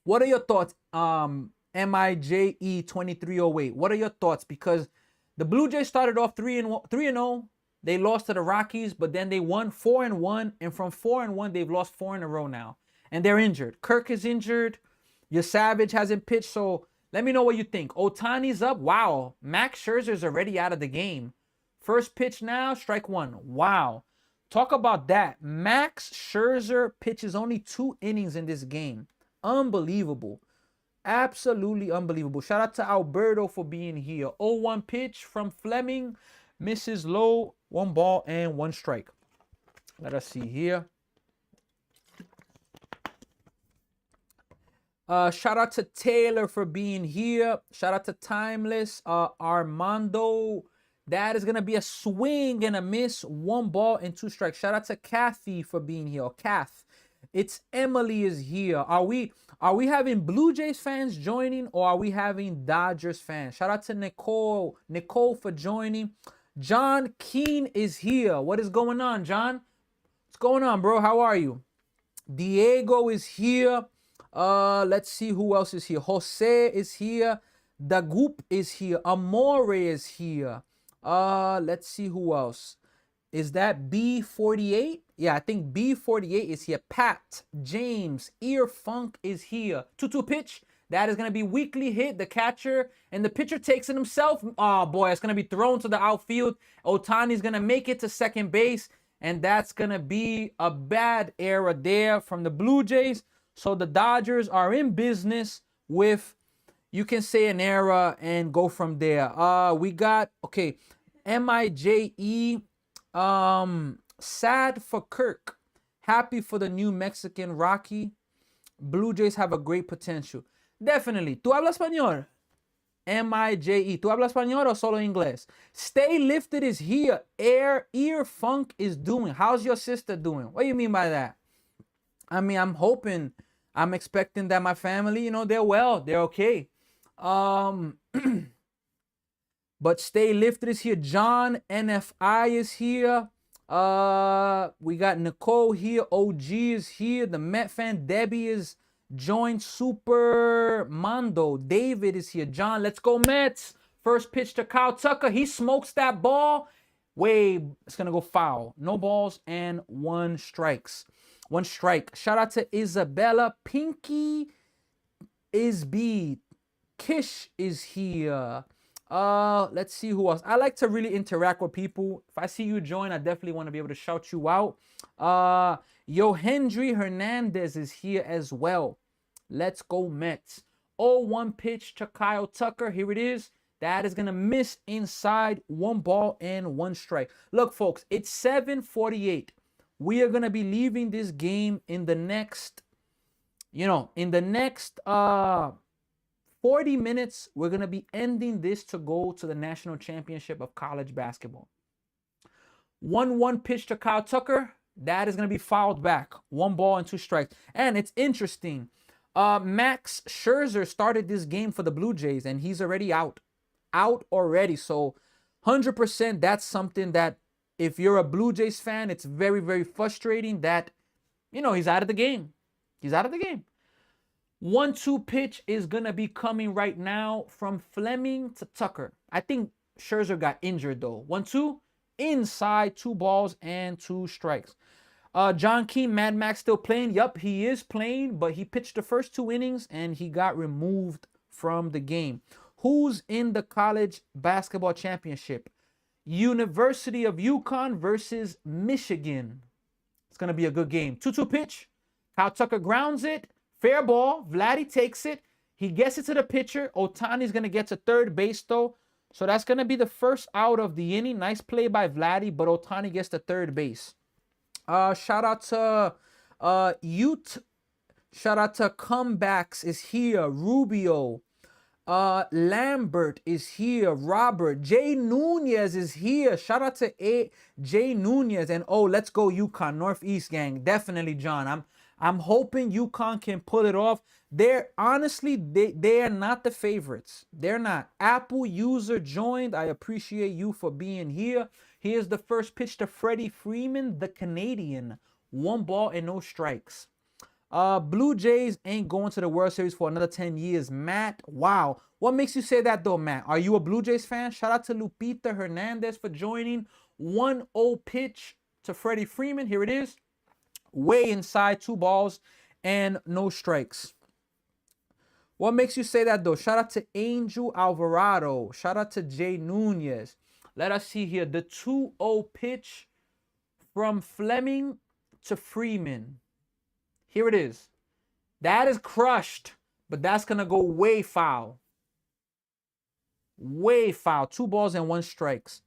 What are your thoughts? MIJE 2308. What are your thoughts? Because the Blue Jays started off 3-0. They lost to the Rockies, but then they won 4-1, and from 4-1, they've lost 4 in a row now, and they're injured. Kirk is injured. Your Savage hasn't pitched, so let me know what you think. Otani's up. Wow. Max Scherzer's already out of the game. First pitch now, strike one. Wow. Talk about that. Max Scherzer pitches only 2 innings in this game. Unbelievable. Absolutely unbelievable. Shout out to Alberto for being here. 0-1 pitch from Fleming. Misses low. 1 ball and 1 strike. Let us see here. Shout out to Taylor for being here. Shout out to Timeless. Armando. That is going to be a swing and a miss. 1 ball and 2 strikes. Shout out to Kathy for being here. Kath. It's Emily is here. Are we having Blue Jays fans joining, or are we having Dodgers fans? Shout out to Nicole for joining. John Keene is here. What is going on, John? What's going on, bro? How are you? Diego is here. Let's see who else is here. Jose is here. Dagup is here. Amore is here. Let's see who else. Is that B48? Yeah, I think B48 is here. Pat, James, Ear Funk is here. 2-2 pitch. That is going to be weakly hit. The catcher and the pitcher takes it himself. Oh, boy, it's going to be thrown to the outfield. Otani's going to make it to second base. And that's going to be a bad error there from the Blue Jays. So the Dodgers are in business with, you can say, an error and go from there. We got, okay, MIJE. Sad for Kirk. Happy for the new Mexican Rocky. Blue Jays have a great potential. Definitely. ¿Tú hablas español? MIJE. ¿Tú hablas español o solo inglés? Stay Lifted is here. Ear Funk is doing. How's your sister doing? What do you mean by that? I mean, I'm expecting that my family, they're well. They're okay. But Stay Lifted is here. John NFI is here. We got Nicole here. OG is here. The Met fan Debbie is joined. Super Mondo. David is here. John, let's go Mets. First pitch to Kyle Tucker. He smokes that ball. It's gonna go foul. No balls and one strike. Shout out to Isabella. Pinky is B. Kish is here. Let's see who else. I like to really interact with people. If I see you join, I definitely want to be able to shout you out. Yohendry Hernandez is here as well. Let's go Mets. 0-1 pitch to Kyle Tucker. Here it is. That is going to miss inside. 1 ball and 1 strike. Look, folks, it's 7:48. We are going to be leaving this game in the next, 40 minutes, we're going to be ending this to go to the national championship of college basketball. 1-1 pitch to Kyle Tucker. That is going to be fouled back. 1 ball and 2 strikes. And it's interesting. Max Scherzer started this game for the Blue Jays, and he's already out. Out already. So 100%, that's something that if you're a Blue Jays fan, it's very, very frustrating that, he's out of the game. He's out of the game. 1-2 pitch is going to be coming right now from Fleming to Tucker. I think Scherzer got injured, though. 1-2, inside, 2 balls and 2 strikes. John Keene, Mad Max still playing? Yup, he is playing, but he pitched the first 2 innings and he got removed from the game. Who's in the college basketball championship? University of UConn versus Michigan. It's going to be a good game. 2-2 pitch. Kyle Tucker grounds it. Fair ball. Vladdy takes it. He gets it to the pitcher. Otani's going to get to third base, though. So that's going to be the first out of the inning. Nice play by Vladdy, but Otani gets to third base. Shout out to Ute. Shout out to Comebacks is here. Rubio. Lambert is here. Robert. Jay Nunez is here. Shout out to Jay Nunez. And let's go UConn. Northeast gang. Definitely, John. I'm hoping UConn can pull it off. They're honestly, they are not the favorites. They're not. Apple user joined. I appreciate you for being here. Here's the first pitch to Freddie Freeman, the Canadian. 1 ball and no strikes. Blue Jays ain't going to the World Series for another 10 years. Matt, wow. What makes you say that though, Matt? Are you a Blue Jays fan? Shout out to Lupita Hernandez for joining. 1-0 pitch to Freddie Freeman. Here it is. Way inside, 2 balls and no strikes. What makes you say that though? Shout out to Angel Alvarado. Shout out to Jay Nunez. Let us see here. The 2-0 pitch from Fleming to Freeman. Here it is. That is crushed, but that's going to go way foul. Way foul. 2 balls and 1 strikes.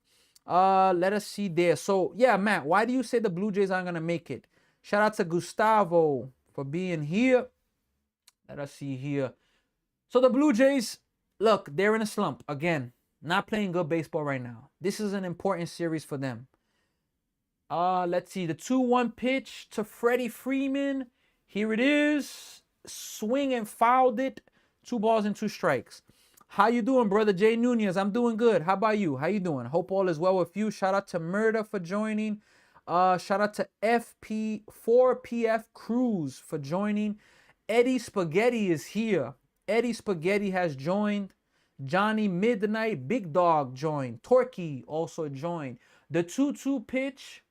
Let us see there. So, yeah, Matt, why do you say the Blue Jays aren't going to make it? Shout out to Gustavo for being here. Let us see here. So the Blue Jays, look, they're in a slump. Again, not playing good baseball right now. This is an important series for them. Let's see. The 2-1 pitch to Freddie Freeman. Here it is. Swing and fouled it. 2 balls and 2 strikes. How you doing, brother Jay Nunez? I'm doing good. How about you? How you doing? Hope all is well with you. Shout out to Murda for joining. Shout out to FP4PF Cruz for joining. Eddie Spaghetti is here. Eddie Spaghetti has joined. Johnny Midnight, Big Dog joined. Torquay also joined. The 2-2 pitch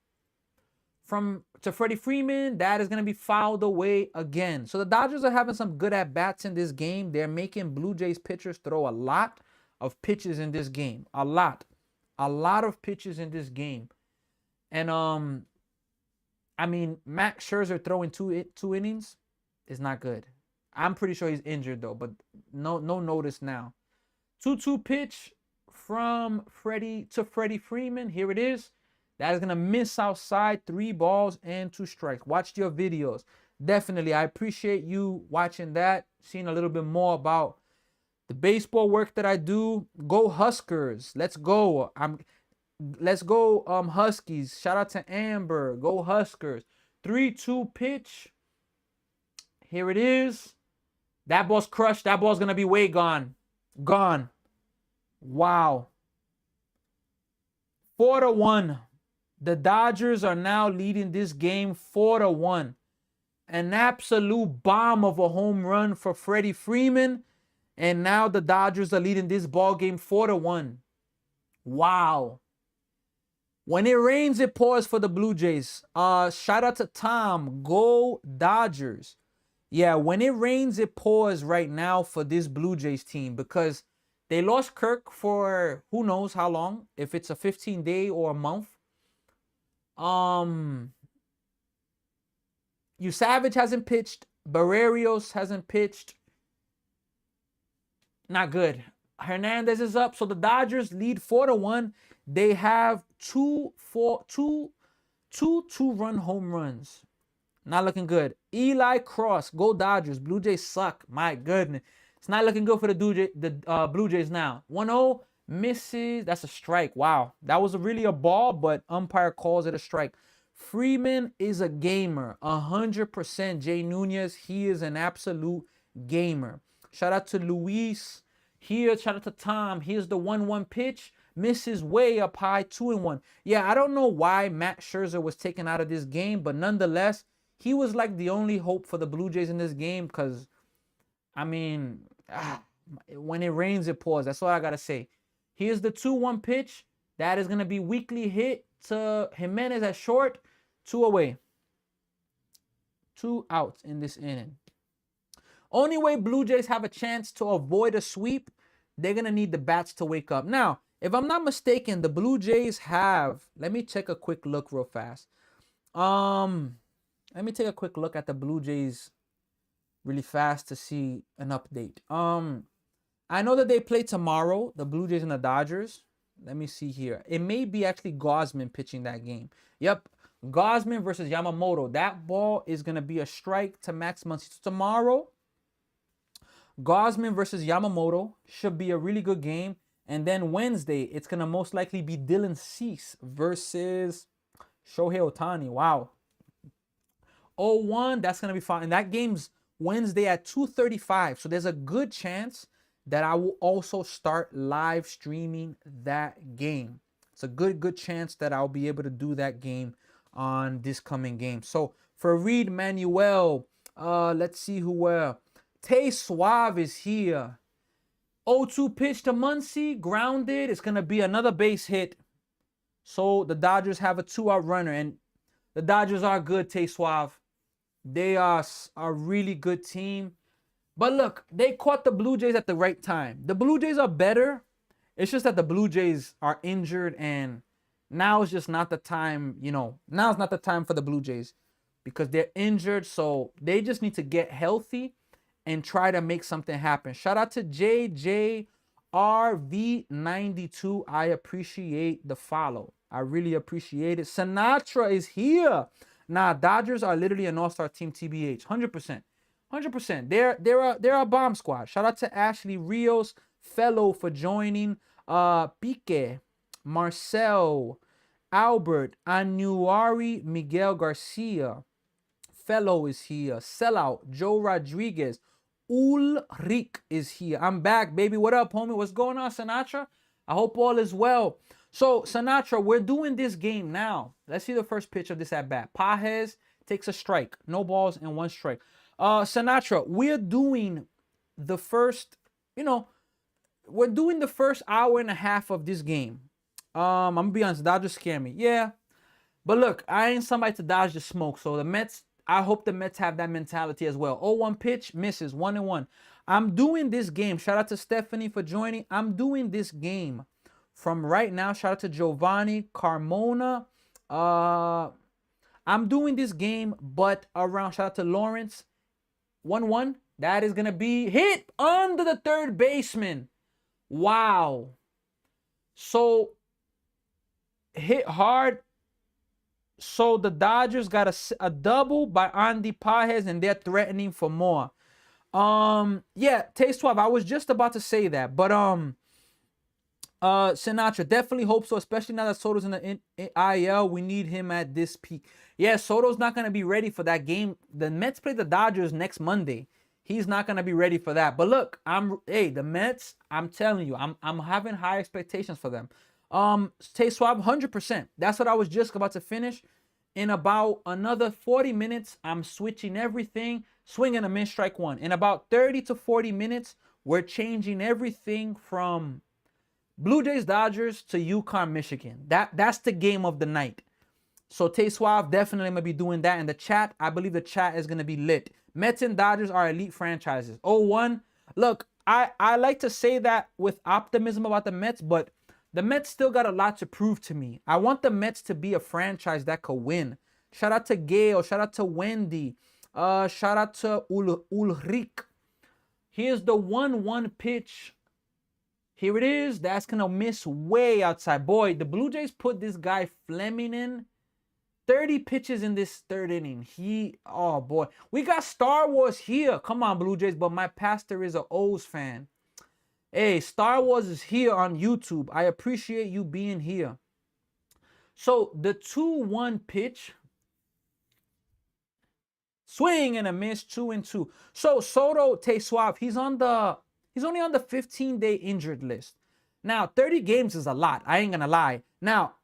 to Freddie Freeman, that is going to be fouled away again. So the Dodgers are having some good at-bats in this game. They're making Blue Jays pitchers throw a lot of pitches in this game. A lot of pitches in this game. And I mean, Max Scherzer throwing two innings is not good. I'm pretty sure he's injured though, but no notice now. 2-2 pitch from Freddie to Freddie Freeman. Here it is. That is going to miss outside. 3 balls and 2 strikes. Watched your videos. Definitely. I appreciate you watching that. Seeing a little bit more about the baseball work that I do. Go Huskers. Let's go. Let's go Huskies. Shout out to Amber. Go Huskers. 3-2 pitch. Here it is. That ball's crushed. That ball's going to be way gone. Gone. Wow. 4-1. The Dodgers are now leading this game 4-1. An absolute bomb of a home run for Freddie Freeman. And now the Dodgers are leading this ball game 4-1. Wow. When it rains, it pours for the Blue Jays. Shout out to Tom. Go Dodgers. Yeah, when it rains, it pours right now for this Blue Jays team because they lost Kirk for who knows how long, if it's a 15-day or a month. Savage hasn't pitched. Barrios hasn't pitched. Not good. Hernandez is up. So the Dodgers lead 4-1. They have two 2-run home runs. Not looking good. Eli Cross. Go Dodgers. Blue Jays suck. My goodness. It's not looking good for the Blue Jays now. 1-0. Misses. That's a strike. Wow. That was really a ball, but umpire calls it a strike. Freeman is a gamer. 100%. Jay Nunez. He is an absolute gamer. Shout out to Luis. Here, shout out to Tom. Here's the 1-1 pitch. Misses way up high. 2-1. Yeah, I don't know why Matt Scherzer was taken out of this game, but nonetheless, he was like the only hope for the Blue Jays in this game because, I mean, when it rains, it pours. That's all I got to say. Here's the 2-1 pitch. That is going to be weakly hit to Jimenez at short. 2 away. 2 outs in this inning. Only way Blue Jays have a chance to avoid a sweep, they're going to need the bats to wake up. Now, if I'm not mistaken, the Blue Jays have... Let me take a quick look real fast. Let me take a quick look at the Blue Jays really fast to see an update. I know that they play tomorrow, the Blue Jays and the Dodgers. Let me see here. It may be actually Gausman pitching that game. Yep, Gausman versus Yamamoto. That ball is going to be a strike to Max Muncy. So tomorrow, Gausman versus Yamamoto should be a really good game. And then Wednesday, it's going to most likely be Dylan Cease versus Shohei Ohtani. Wow. 0-1, that's going to be fun. And that game's Wednesday at 2:35. So there's a good chance that I will also start live streaming that game. It's a good chance that I'll be able to do that game on this coming game. So for Reed Manuel, let's see who Tay Suave is here. 0-2 pitch to Muncy, grounded. It's going to be another base hit. So the Dodgers have a 2-out runner. And the Dodgers are good, Tay Suave. They are a really good team. But look, they caught the Blue Jays at the right time. The Blue Jays are better. It's just that the Blue Jays are injured. And now is just not the time, now is not the time for the Blue Jays. Because they're injured. So they just need to get healthy and try to make something happen. Shout out to JJRV92. I appreciate the follow. I really appreciate it. Sinatra is here. Nah, Dodgers are literally an all-star team, TBH. 100%. 100%. They're a bomb squad. Shout out to Ashley Rios, fellow, for joining. Pique, Marcel, Albert, Anuari, Miguel Garcia, Fellow is here. Sellout. Joe Rodriguez. Ulrich is here. I'm back, baby. What up, homie? What's going on, Sinatra? I hope all is well. So, Sinatra, we're doing this game now. Let's see the first pitch of this at bat. Pages takes a strike. No balls and one strike. Sinatra, we're doing the first, we're doing the first hour and a half of this game. I'm gonna be honest, Dodgers scare me. Yeah. But look, I ain't somebody to dodge the smoke. So the Mets, I hope the Mets have that mentality as well. 0-1 pitch, misses, 1-1. I'm doing this game. Shout out to Stephanie for joining. I'm doing this game from right now. Shout out to Giovanni, Carmona. I'm doing this game, but around, shout out to Lawrence. 1-1. That is going to be hit under the third baseman. Wow. So, hit hard. So, the Dodgers got a double by Andy Pages, and they're threatening for more. Yeah, Taste 12. I was just about to say that. But, Sinatra, definitely hope so, especially now that Soto's in the IL. We need him at this peak. Yeah, Soto's not going to be ready for that game. The Mets play the Dodgers next Monday. He's not going to be ready for that. But look, the Mets, I'm telling you, I'm having high expectations for them. Tay Swab, 100%. That's what I was just about to finish. In about another 40 minutes, I'm switching everything, swinging a miss, strike one. In about 30 to 40 minutes, we're changing everything from Blue Jays, Dodgers to UConn, Michigan. That's the game of the night. So Tay Suave definitely going to be doing that. In the chat, I believe the chat is going to be lit. Mets and Dodgers are elite franchises. 0-1. Look, I like to say that with optimism about the Mets, but the Mets still got a lot to prove to me. I want the Mets to be a franchise that could win. Shout out to Gail. Shout out to Wendy. Shout out to Ulrich. Here's the 1-1 pitch. Here it is. That's going to miss way outside. Boy, the Blue Jays put this guy Fleming in. 30 pitches in this third inning. Oh boy. We got Star Wars here. Come on, Blue Jays. But my pastor is an O's fan. Hey, Star Wars is here on YouTube. I appreciate you being here. So the 2-1 pitch. Swing and a miss, 2-2. So Soto Tay Suave, he's only on the 15-day injured list. Now, 30 games is a lot. I ain't gonna lie. Now,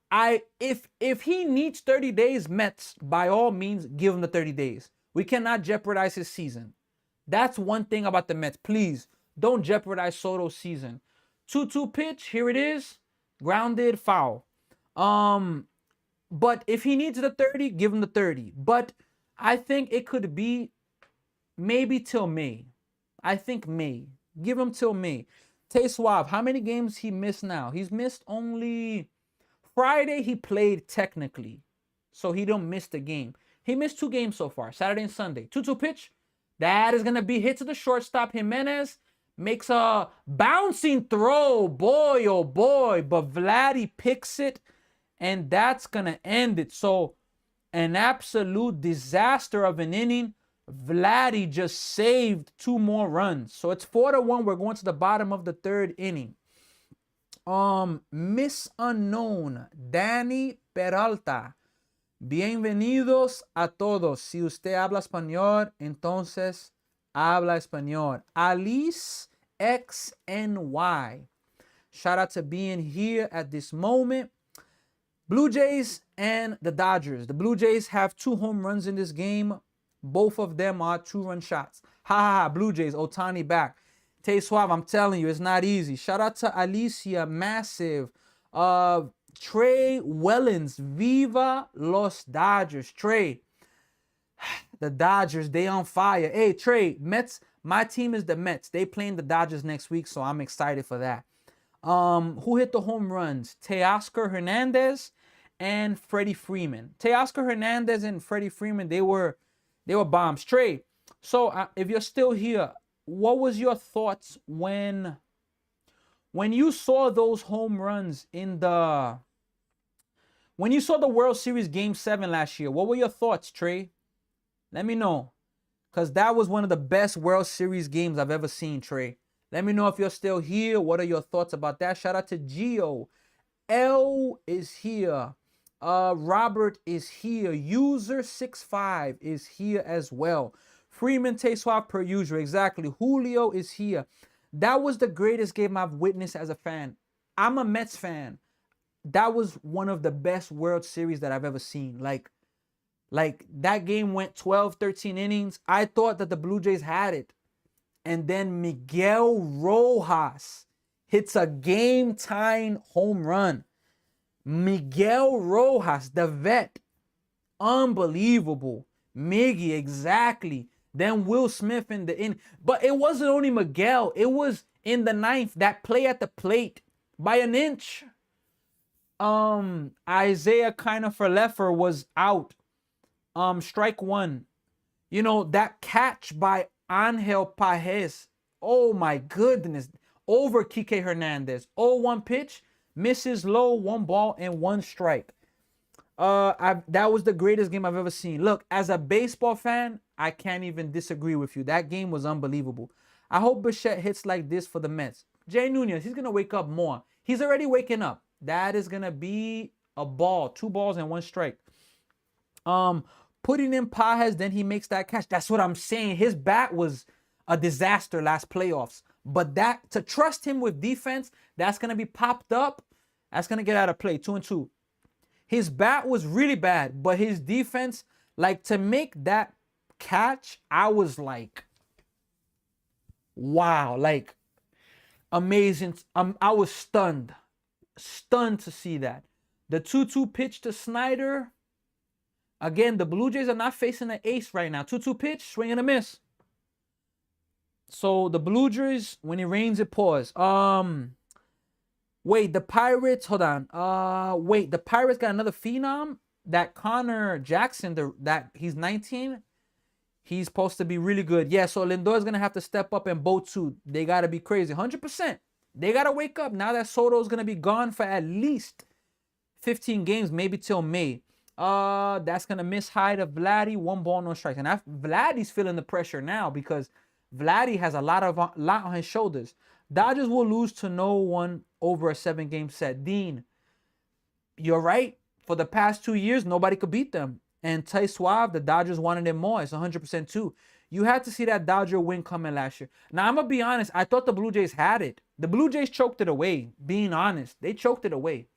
if he needs 30 days, Mets, by all means, give him the 30 days. We cannot jeopardize his season. That's one thing about the Mets. Please, don't jeopardize Soto's season. 2-2 pitch, here it is. Grounded, foul. But if he needs the 30, give him the 30. But I think it could be maybe till May. I think May. Give him till May. Tay Suave, how many games he missed now? He's missed only... Friday he played technically, so he don't miss the game. He missed 2 games so far, Saturday and Sunday. 2-2 pitch. That is going to be hit to the shortstop. Jimenez makes a bouncing throw. Boy, oh boy. But Vladdy picks it, and that's going to end it. So an absolute disaster of an inning. Vladdy just saved 2 more runs. So it's 4-1. We're going to the bottom of the 3rd inning. Miss Unknown, Danny Peralta. Bienvenidos a todos. Si usted habla español, entonces habla español. Alice XNY. Shout out to being here at this moment. Blue Jays and the Dodgers. The Blue Jays have 2 home runs in this game. Both of them are 2-run shots. Ha ha ha. Blue Jays, Otani back. Tay Suave, I'm telling you, it's not easy. Shout out to Alicia, massive. Trey Wellens, Viva Los Dodgers. Trey, the Dodgers, they on fire. Hey, Trey, Mets, my team is the Mets. They playing the Dodgers next week, so I'm excited for that. Who hit the home runs? Teoscar Hernandez and Freddie Freeman. Teoscar Hernandez and Freddie Freeman, they were bombs. Trey, so if you're still here, what was your thoughts when you saw those home runs when you saw the World Series Game 7 last year? What were your thoughts, Trey? Let me know. Because that was one of the best World Series games I've ever seen, Trey. Let me know if you're still here. What are your thoughts about that? Shout out to Gio. L is here. Robert is here. User65 is here as well. Freeman Tay-Swap per usual. Exactly. Julio is here. That was the greatest game I've witnessed as a fan. I'm a Mets fan. That was one of the best World Series that I've ever seen. Like that game went 12, 13 innings. I thought that the Blue Jays had it. And then Miguel Rojas hits a game-tying home run. Miguel Rojas, the vet. Unbelievable. Miggy, exactly. Then Will Smith in the in. But it wasn't only Miguel. It was in the ninth, that play at the plate by an inch. Isaiah Kiner-Falefa was out. Strike one. You know, that catch by Angel Pajes. Oh my goodness. Over Kike Hernandez. 0-1 pitch. Misses low. 1 ball and 1 strike. That was the greatest game I've ever seen. Look, as a baseball fan, I can't even disagree with you. That game was unbelievable. I hope Bichette hits like this for the Mets. Jay Nunez, he's going to wake up more. He's already waking up. That is going to be a ball. 2 balls and 1 strike. Putting in Pajes, then he makes that catch. That's what I'm saying. His bat was a disaster last playoffs. But that, to trust him with defense, that's going to be popped up. That's going to get out of play. 2-2. His bat was really bad, but his defense, like, to make that catch, I was like, wow, like, amazing. I was stunned to see that. The 2-2 pitch to Snyder. Again, the Blue Jays are not facing an ace right now. 2-2 pitch, swing and a miss. So the Blue Jays, when it rains, it pours. Wait, the Pirates, hold on. Wait, the Pirates got another phenom? That Connor Jackson, that he's 19. He's supposed to be really good. Yeah, so Lindor's going to have to step up and boat too. They got to be crazy. 100%. They got to wake up now that Soto's going to be gone for at least 15 games, maybe till May. That's going to miss high to Vladdy. 1 ball, no strikes. And Vladdy's feeling the pressure now because Vladdy has a lot on his shoulders. Dodgers will lose to no one over a 7-game set. Dean, you're right. For the past 2 years, nobody could beat them. And Tay Suave, the Dodgers wanted it more. It's 100% too. You had to see that Dodger win coming last year. Now, I'm going to be honest. I thought the Blue Jays had it. The Blue Jays choked it away. Being honest, they choked it away,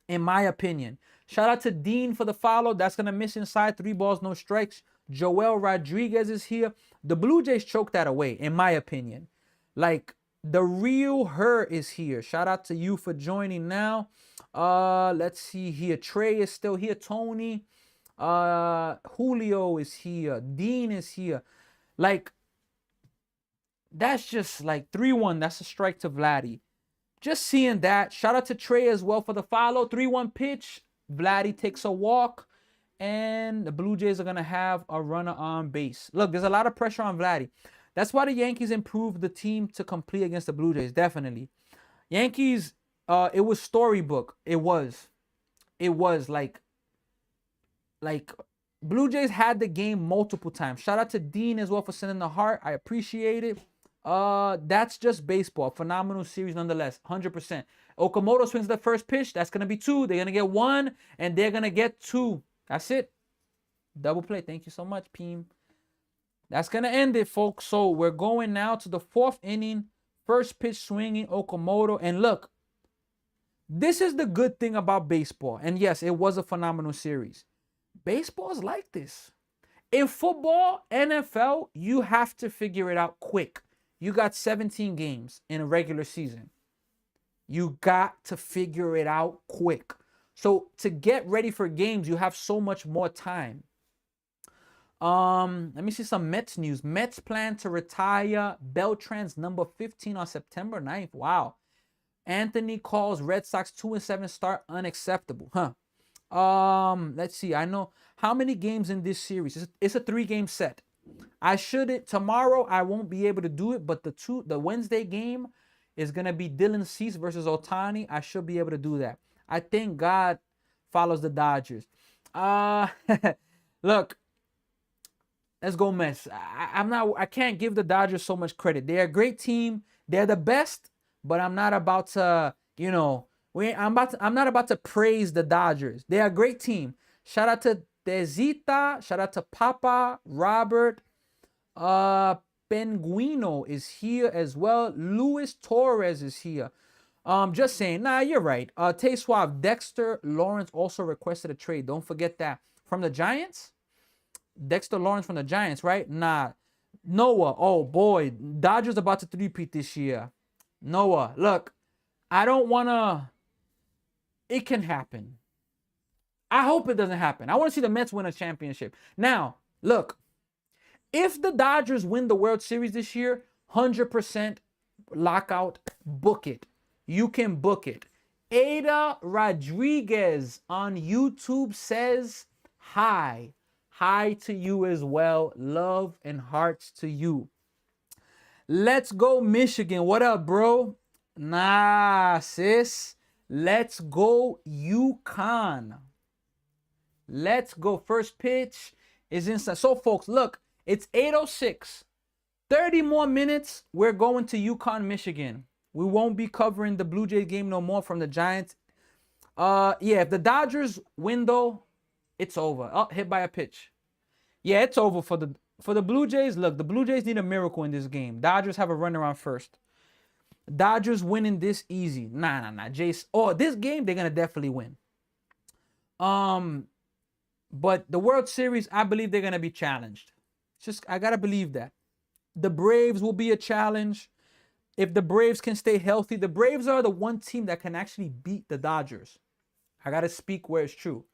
in my opinion. Shout out to Dean for the follow. That's going to miss inside. 3 balls, no strikes. Joel Rodriguez is here. The Blue Jays choked that away, in my opinion. Like, the real her is here. Shout out to you for joining now. Let's see here. Trey is still here. Tony. Julio is here. Dean is here. Like, that's just like 3-1. That's a strike to Vladdy. Just seeing that. Shout out to Trey as well for the follow. 3-1 pitch. Vladdy takes a walk. And the Blue Jays are going to have a runner on base. Look, there's a lot of pressure on Vladdy. That's why the Yankees improved the team to complete against the Blue Jays, definitely. Yankees, it was storybook. It was like Blue Jays had the game multiple times. Shout out to Dean as well for sending the heart. I appreciate it. That's just baseball. Phenomenal series nonetheless, 100%. Okamoto swings the first pitch. That's going to be 2. They're going to get 1, and they're going to get 2. That's it. Double play. Thank you so much, Peem. That's going to end it, folks. So we're going now to the 4th inning. First pitch swinging, Okamoto. And look, this is the good thing about baseball. And yes, it was a phenomenal series. Baseball is like this. In football, NFL, you have to figure it out quick. You got 17 games in a regular season. You got to figure it out quick. So to get ready for games, you have so much more time. Let me see some Mets news. Mets plan to retire Beltran's number 15 on September 9th. Wow. Anthony calls Red Sox 2-7 start unacceptable. Let's see. I know how many games in this series. It's a 3-game set. Tomorrow I won't be able to do it, but the Wednesday game is gonna be Dylan Cease versus Ohtani. I should be able to do that. I think God follows the Dodgers. Look, let's go Mets. I can't give the Dodgers so much credit. They're a great team. They're the best, but I'm not about to, I'm not about to praise the Dodgers. They're a great team. Shout out to Dezita. Shout out to Papa, Robert. Uh, Penguino is here as well. Luis Torres is here. Just saying. Nah, you're right. Tay Suave, Dexter Lawrence also requested a trade. Don't forget that. From the Giants? Dexter Lawrence from the Giants, right? Nah. Noah, oh boy. Dodgers about to three-peat this year. Noah, look, I don't want to. It can happen. I hope it doesn't happen. I want to see the Mets win a championship. Now, look, if the Dodgers win the World Series this year, 100% lockout, book it. You can book it. Ada Rodriguez on YouTube says hi. Hi to you as well. Love and hearts to you. Let's go Michigan. What up, bro? Nah, sis. Let's go UConn. Let's go. First pitch is inside. So, folks, look, it's 8:06. 30 more minutes. We're going to UConn, Michigan. We won't be covering the Blue Jays game no more from the Giants. Yeah, if the Dodgers win though, it's over. Oh, hit by a pitch. Yeah, it's over for the Blue Jays. Look, the Blue Jays need a miracle in this game. Dodgers have a runaround first. Dodgers winning this easy. Nah. Jays. Oh, this game they're gonna definitely win. But the World Series, I believe they're gonna be challenged. Just I gotta believe that. The Braves will be a challenge. If the Braves can stay healthy, the Braves are the one team that can actually beat the Dodgers. I gotta speak where it's true.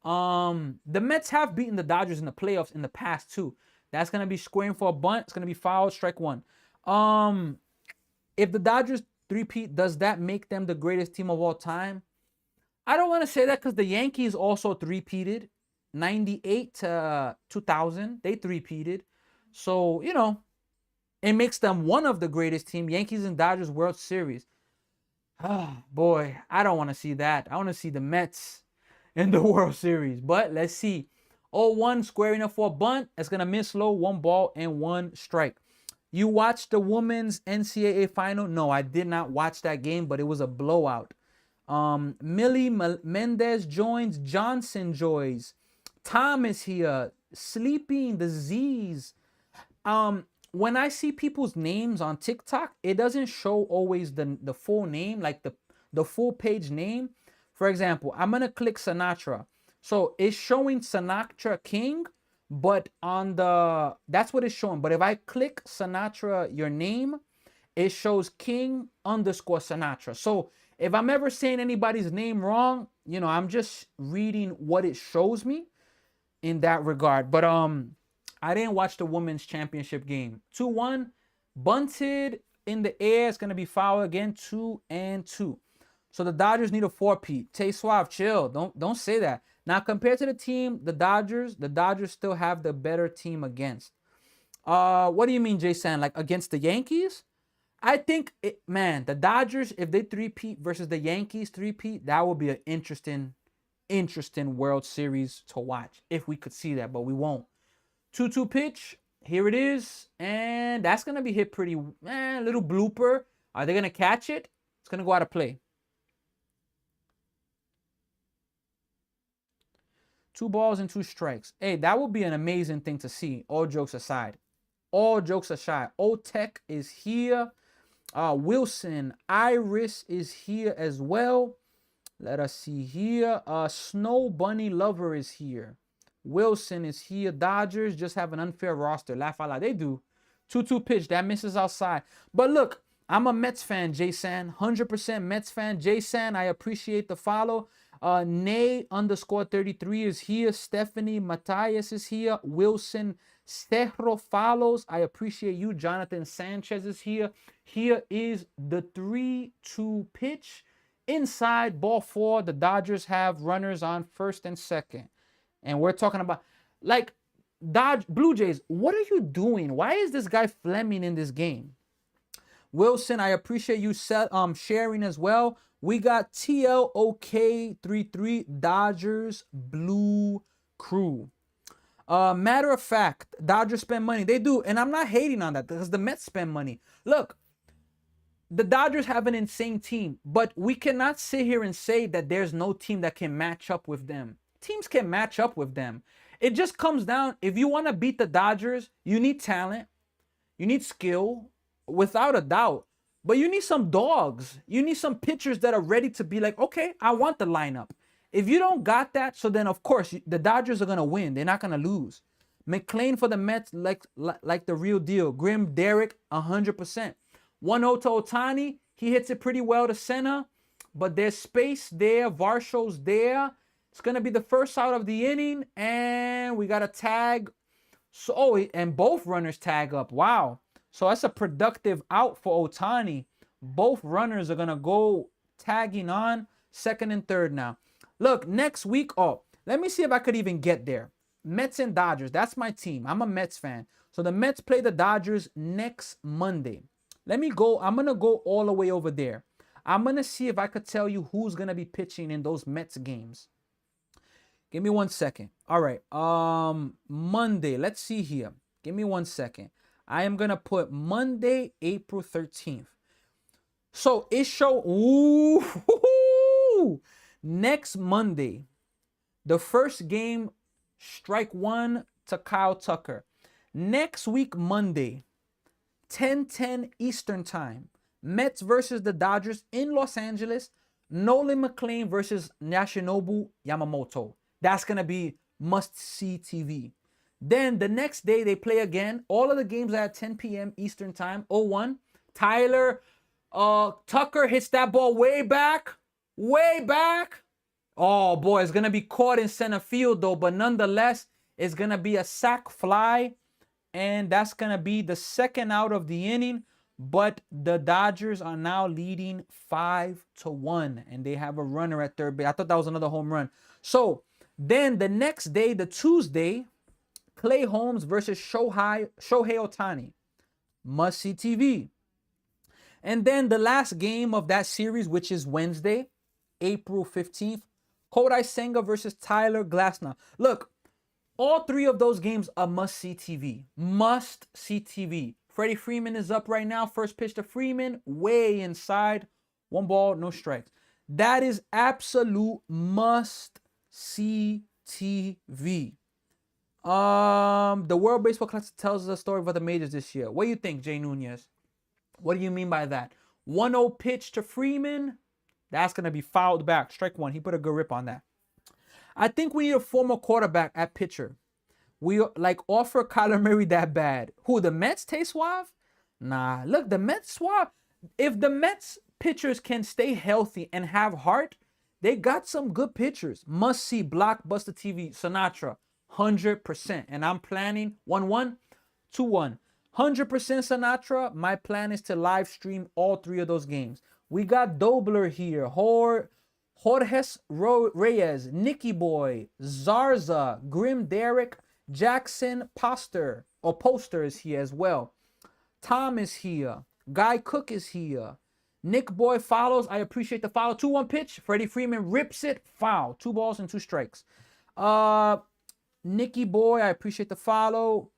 The Mets have beaten the Dodgers in the playoffs in the past too. That's gonna be squaring for a bunt. It's gonna be foul, strike one. If the Dodgers three-peat, does that make them the greatest team of all time? I don't want to say that because the Yankees also three-peated. 98 to 2000, they three-peated. So, it makes them one of the greatest team. Yankees and Dodgers World Series. Ah, boy, I don't want to see that. I want to see the Mets in the World Series. But let's see. 0-1 squaring up for a bunt. It's going to miss low. 1 ball and 1 strike. You watched the women's NCAA final? No, I did not watch that game, but it was a blowout. Millie Mendez joins. Johnson joins. Tom is here. Sleeping, the Z's. When I see people's names on TikTok, it doesn't show always the full name, like the full page name. For example, I'm going to click Sinatra. So it's showing Sinatra King, but that's what it's showing. But if I click Sinatra, your name, it shows King _ Sinatra. So if I'm ever saying anybody's name wrong, I'm just reading what it shows me in that regard. But I didn't watch the women's championship game. 2-1, bunted in the air. It's going to be foul again, 2-2. So the Dodgers need a 4-peat. Tay Suave, chill. Don't say that. Now, compared to the team, the Dodgers still have the better team against. What do you mean, Jason? Like against the Yankees? I think, the Dodgers, if they three-peat versus the Yankees three-peat, that would be an interesting World Series to watch if we could see that, but we won't. 2-2 pitch. Here it is. And that's going to be hit pretty, little blooper. Are they going to catch it? It's going to go out of play. 2 balls and 2 strikes. Hey, that would be an amazing thing to see, all jokes aside. All jokes aside. Otech is here. Wilson. Iris is here as well. Let us see here. Snow Bunny Lover is here. Wilson is here. Dodgers just have an unfair roster. Laugh out loud. They do. 2-2 pitch. That misses outside. But look, I'm a Mets fan, Jason. 100% Mets fan. Jason, I appreciate the follow. Nay _33 is here. Stephanie Matthias is here. Wilson Cerro follows. I appreciate you. Jonathan Sanchez is here. Here is the 3-2 pitch. Inside, ball 4. The Dodgers have runners on first and second. And we're talking about, Blue Jays, what are you doing? Why is this guy Fleming in this game? Wilson, I appreciate you sharing as well. We got TLOK33 Dodgers Blue Crew. Matter of fact, Dodgers spend money. They do. And I'm not hating on that because the Mets spend money. Look, the Dodgers have an insane team, but we cannot sit here and say that there's no team that can match up with them. Teams can match up with them. It just comes down, if you want to beat the Dodgers, you need talent, you need skill, without a doubt. But you need some dogs. You need some pitchers that are ready to be like, okay, I want the lineup. If you don't got that, so then of course the Dodgers are gonna win. They're not gonna lose. McClain for the Mets, like the real deal. Grim Derrick, 100%. 1-0 to Otani. He hits it pretty well to center, but there's space there. Varsho's there. It's gonna be the first out of the inning, and we got a tag. So, oh, and both runners tag up. Wow. So that's a productive out for Otani. Both runners are gonna go tagging on second and third now. Look, next week. Oh, let me see if I could even get there. Mets and Dodgers. That's my team. I'm a Mets fan. So the Mets play the Dodgers next Monday. Let me go. I'm gonna go all the way over there. I'm gonna see if I could tell you who's gonna be pitching in those Mets games. Give me 1 second. All right. Monday. Let's see here. Give me 1 second. I am gonna put Monday, April 13th. So it show. Ooh, next Monday, the first game, strike one to Kyle Tucker. Next week, Monday, 10:10 Eastern Time. Mets versus the Dodgers in Los Angeles. Nolan McClain versus Yoshinobu Yamamoto. That's going to be must-see TV. Then the next day, they play again. All of the games are at 10 p.m. Eastern Time. 0-1. Tyler Tucker hits that ball way back. Way back. Oh, boy, it's going to be caught in center field, though. But nonetheless, it's going to be a sac fly. And that's going to be the second out of the inning. But the Dodgers are now leading 5-1. And they have a runner at third base. I thought that was another home run. So then the next day, the Tuesday, Clay Holmes versus Shohei Ohtani. Must-see TV. And then the last game of that series, which is Wednesday, April 15th, Kodai Senga versus Tyler Glasnow. Look, all three of those games are must-see TV. Must-see TV. Freddie Freeman is up right now. First pitch to Freeman, way inside. 1 ball, no strikes. That is absolute must-see TV. The World Baseball Classic tells us a story about the majors this year. What do you think, Jay Nunez? What do you mean by that? 1-0 pitch to Freeman. That's going to be fouled back. Strike one. He put a good rip on that. I think we need a former quarterback at pitcher. We like offer Kyler Murray that bad. Who, the Mets, Tay Suave? Nah, look, the Mets Suave. If the Mets pitchers can stay healthy and have heart, they got some good pitchers. Must see blockbuster TV. Sinatra, 100%. And I'm planning 1-1, 2-1. 100% Sinatra. My plan is to live stream all three of those games. We got Dobler here. Jorge Reyes, Nicky Boy, Zarza, Grim Derrick, Jackson Poster is here as well. Tom is here. Guy Cook is here. Nick Boy follows. I appreciate the follow. 2-1 pitch. Freddie Freeman rips it. Foul. 2 balls and 2 strikes. Nicky Boy, I appreciate the follow.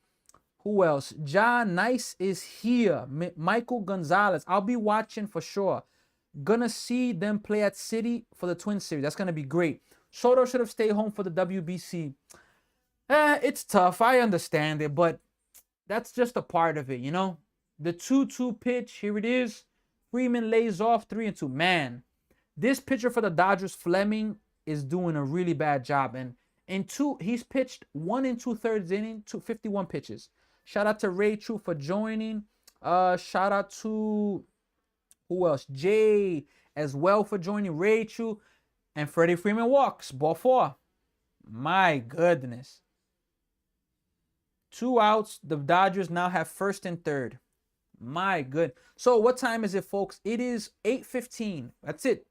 Who else? John Nice is here. Michael Gonzalez. I'll be watching for sure. Gonna see them play at City for the Twin Series. That's gonna be great. Soto should have stayed home for the WBC. It's tough. I understand it, but that's just a part of it, you know? The 2-2 pitch, here it is. Freeman lays off 3-2. Man, this pitcher for the Dodgers, Fleming, is doing a really bad job. And he's pitched 1 2/3 inning to 51 pitches. Shout out to Ray True for joining. Shout out to who else? Jay as well for joining. Ray True and Freddie Freeman walks. Ball 4. My goodness. 2 outs. The Dodgers now have first and third. My good. So what time is it, folks? It is 8:15. That's it.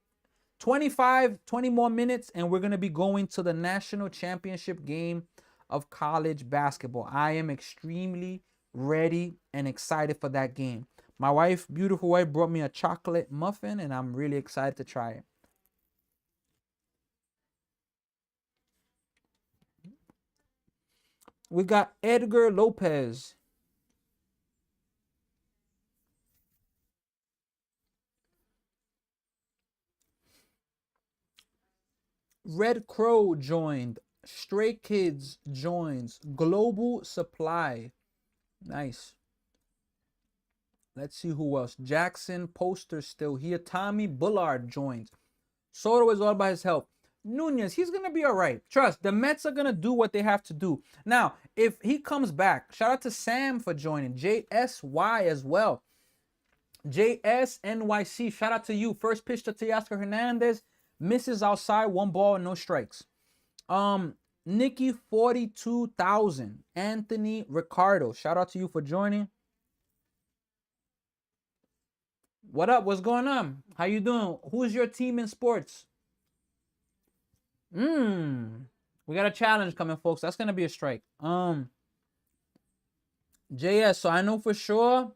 20 more minutes, and we're going to be going to the national championship game of college basketball. I am extremely ready and excited for that game. My wife, beautiful wife, brought me a chocolate muffin, and I'm really excited to try it. We got Edgar Lopez. Red Crow joined. Stray Kids joins. Global Supply. Nice. Let's see who else. Jackson Poster still here. Tommy Bullard joins. Soto is all by his health. Nunez, he's going to be all right. Trust, the Mets are going to do what they have to do. Now, if he comes back, shout out to Sam for joining. JSY as well. JSNYC, shout out to you. First pitch to Teoscar Hernandez. Misses outside, 1 ball, no strikes. Nikki 42,000. Anthony Ricardo, shout out to you for joining. What up? What's going on? How you doing? Who's your team in sports? We got a challenge coming, folks. That's gonna be a strike. JS, so I know for sure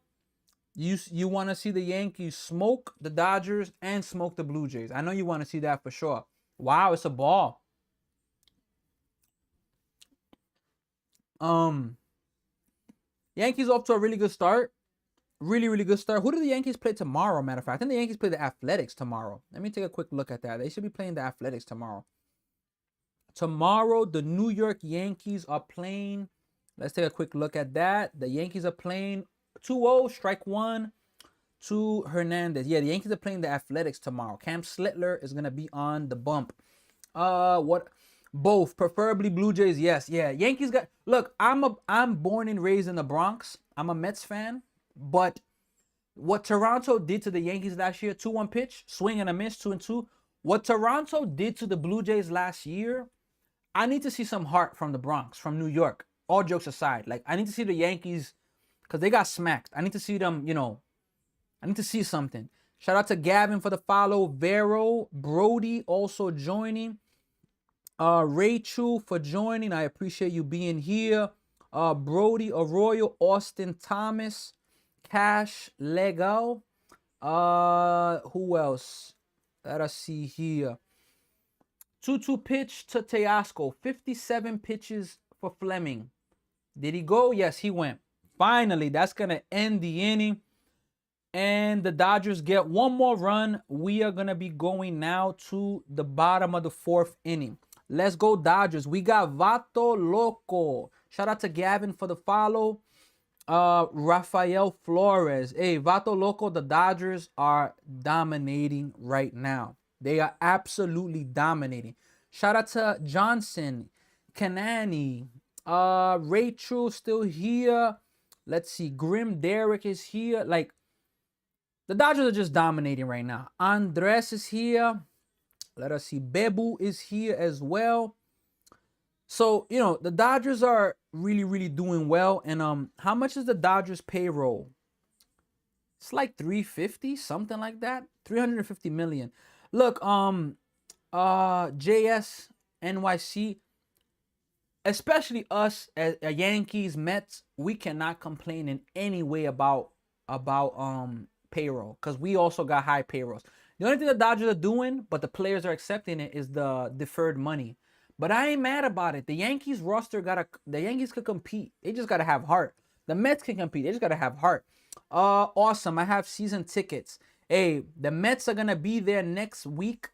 you want to see the Yankees smoke the Dodgers and smoke the Blue Jays. I know you want to see that for sure. Wow, it's a ball. Yankees off to a really good start. Really good start. Who do the Yankees play tomorrow, matter of fact? I think the Yankees play the Athletics tomorrow. Let me take a quick look at that. They should be playing the Athletics tomorrow. Tomorrow, the New York Yankees are playing. Let's take a quick look at that. The Yankees are playing 2-0, strike 1 to Hernandez. Yeah, the Yankees are playing the Athletics tomorrow. Cam Slittler is going to be on the bump. What? Both, preferably Blue Jays. Yes, yeah. Yankees got. Look, I'm born and raised in the Bronx. I'm a Mets fan, but what Toronto did to the Yankees last year, 2-1 pitch, swing and a miss, 2-2. What Toronto did to the Blue Jays last year, I need to see some heart from the Bronx, from New York. All jokes aside, like I need to see the Yankees because they got smacked. I need to see them, I need to see something. Shout out to Gavin for the follow. Vero, Brody also joining. Rachel for joining. I appreciate you being here. Brody Arroyo, Austin Thomas, Cash Legal. Who else? Let us see here. 2-2 pitch to Teoscar. 57 pitches for Fleming. Did he go? Yes, he went. Finally, that's going to end the inning. And the Dodgers get 1 more run. We are going to be going now to the bottom of the 4th inning. Let's go Dodgers. We got Vato Loco. Shout out to Gavin for the follow. Rafael Flores. Hey, Vato Loco, the Dodgers are dominating right now. They are absolutely dominating. Shout out to Johnson, Kanani, Rachel still here. Let's see. Grim Derek is here. Like, the Dodgers are just dominating right now. Andres is here. Let us see. Bebu is here as well. So, the Dodgers are really doing well. And how much is the Dodgers payroll? It's like 350, something like that. 350 million. Look, JS, NYC, especially us as Yankees, Mets, we cannot complain in any way about payroll because we also got high payrolls. The only thing the Dodgers are doing, but the players are accepting it, is the deferred money. But I ain't mad about it. The Yankees roster the Yankees could compete. They just gotta have heart. The Mets can compete. They just gotta have heart. Awesome. I have season tickets. Hey, the Mets are gonna be there next week.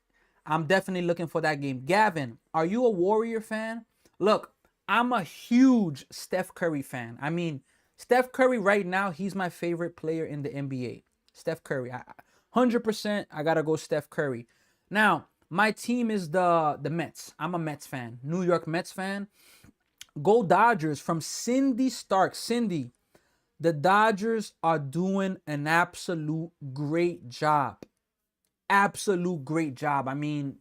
I'm definitely looking for that game. Gavin, are you a Warrior fan? Look, I'm a huge Steph Curry fan. I mean, Steph Curry right now, he's my favorite player in the NBA. Steph Curry. 100%, I gotta go Steph Curry. Now, my team is the Mets. I'm a Mets fan. New York Mets fan. Go Dodgers from Cindy Stark. Cindy, the Dodgers are doing an absolute great job. Absolute great job. I mean,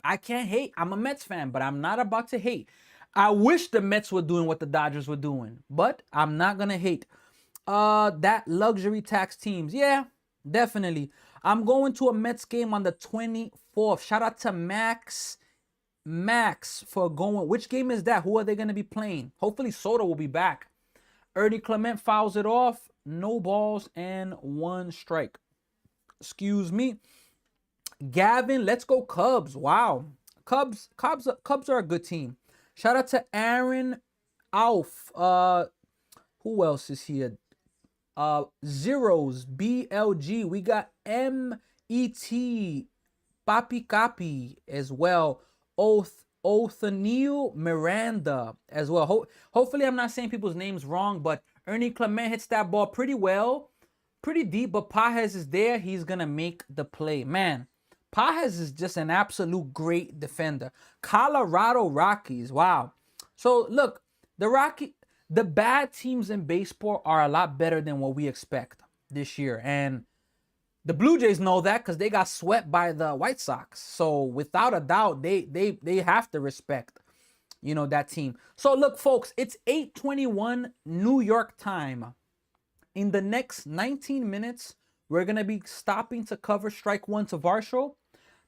I can't hate. I'm a Mets fan, but I'm not about to hate. I wish the Mets were doing what the Dodgers were doing, but I'm not going to hate. That luxury tax teams. Yeah, definitely. I'm going to a Mets game on the 24th. Shout out to Max for going. Which game is that? Who are they going to be playing? Hopefully Soto will be back. Ernie Clement fouls it off. No balls and 1 strike. Excuse me. Gavin, let's go Cubs. Wow. Cubs are a good team. Shout out to Aaron Alf. Who else is here? Zeros, BLG. We got MET Papi Capi as well. Othaniel Miranda as well. Hopefully I'm not saying people's names wrong, but Ernie Clement hits that ball pretty well, pretty deep, but Pajes is there. He's going to make the play. Man, Pajes is just an absolute great defender. Colorado Rockies. Wow. So look, the bad teams in baseball are a lot better than what we expect this year. And the Blue Jays know that because they got swept by the White Sox. So without a doubt, they have to respect, that team. So look, folks, it's 8:21 New York time. In the next 19 minutes, we're gonna be stopping to cover strike one to Varsho.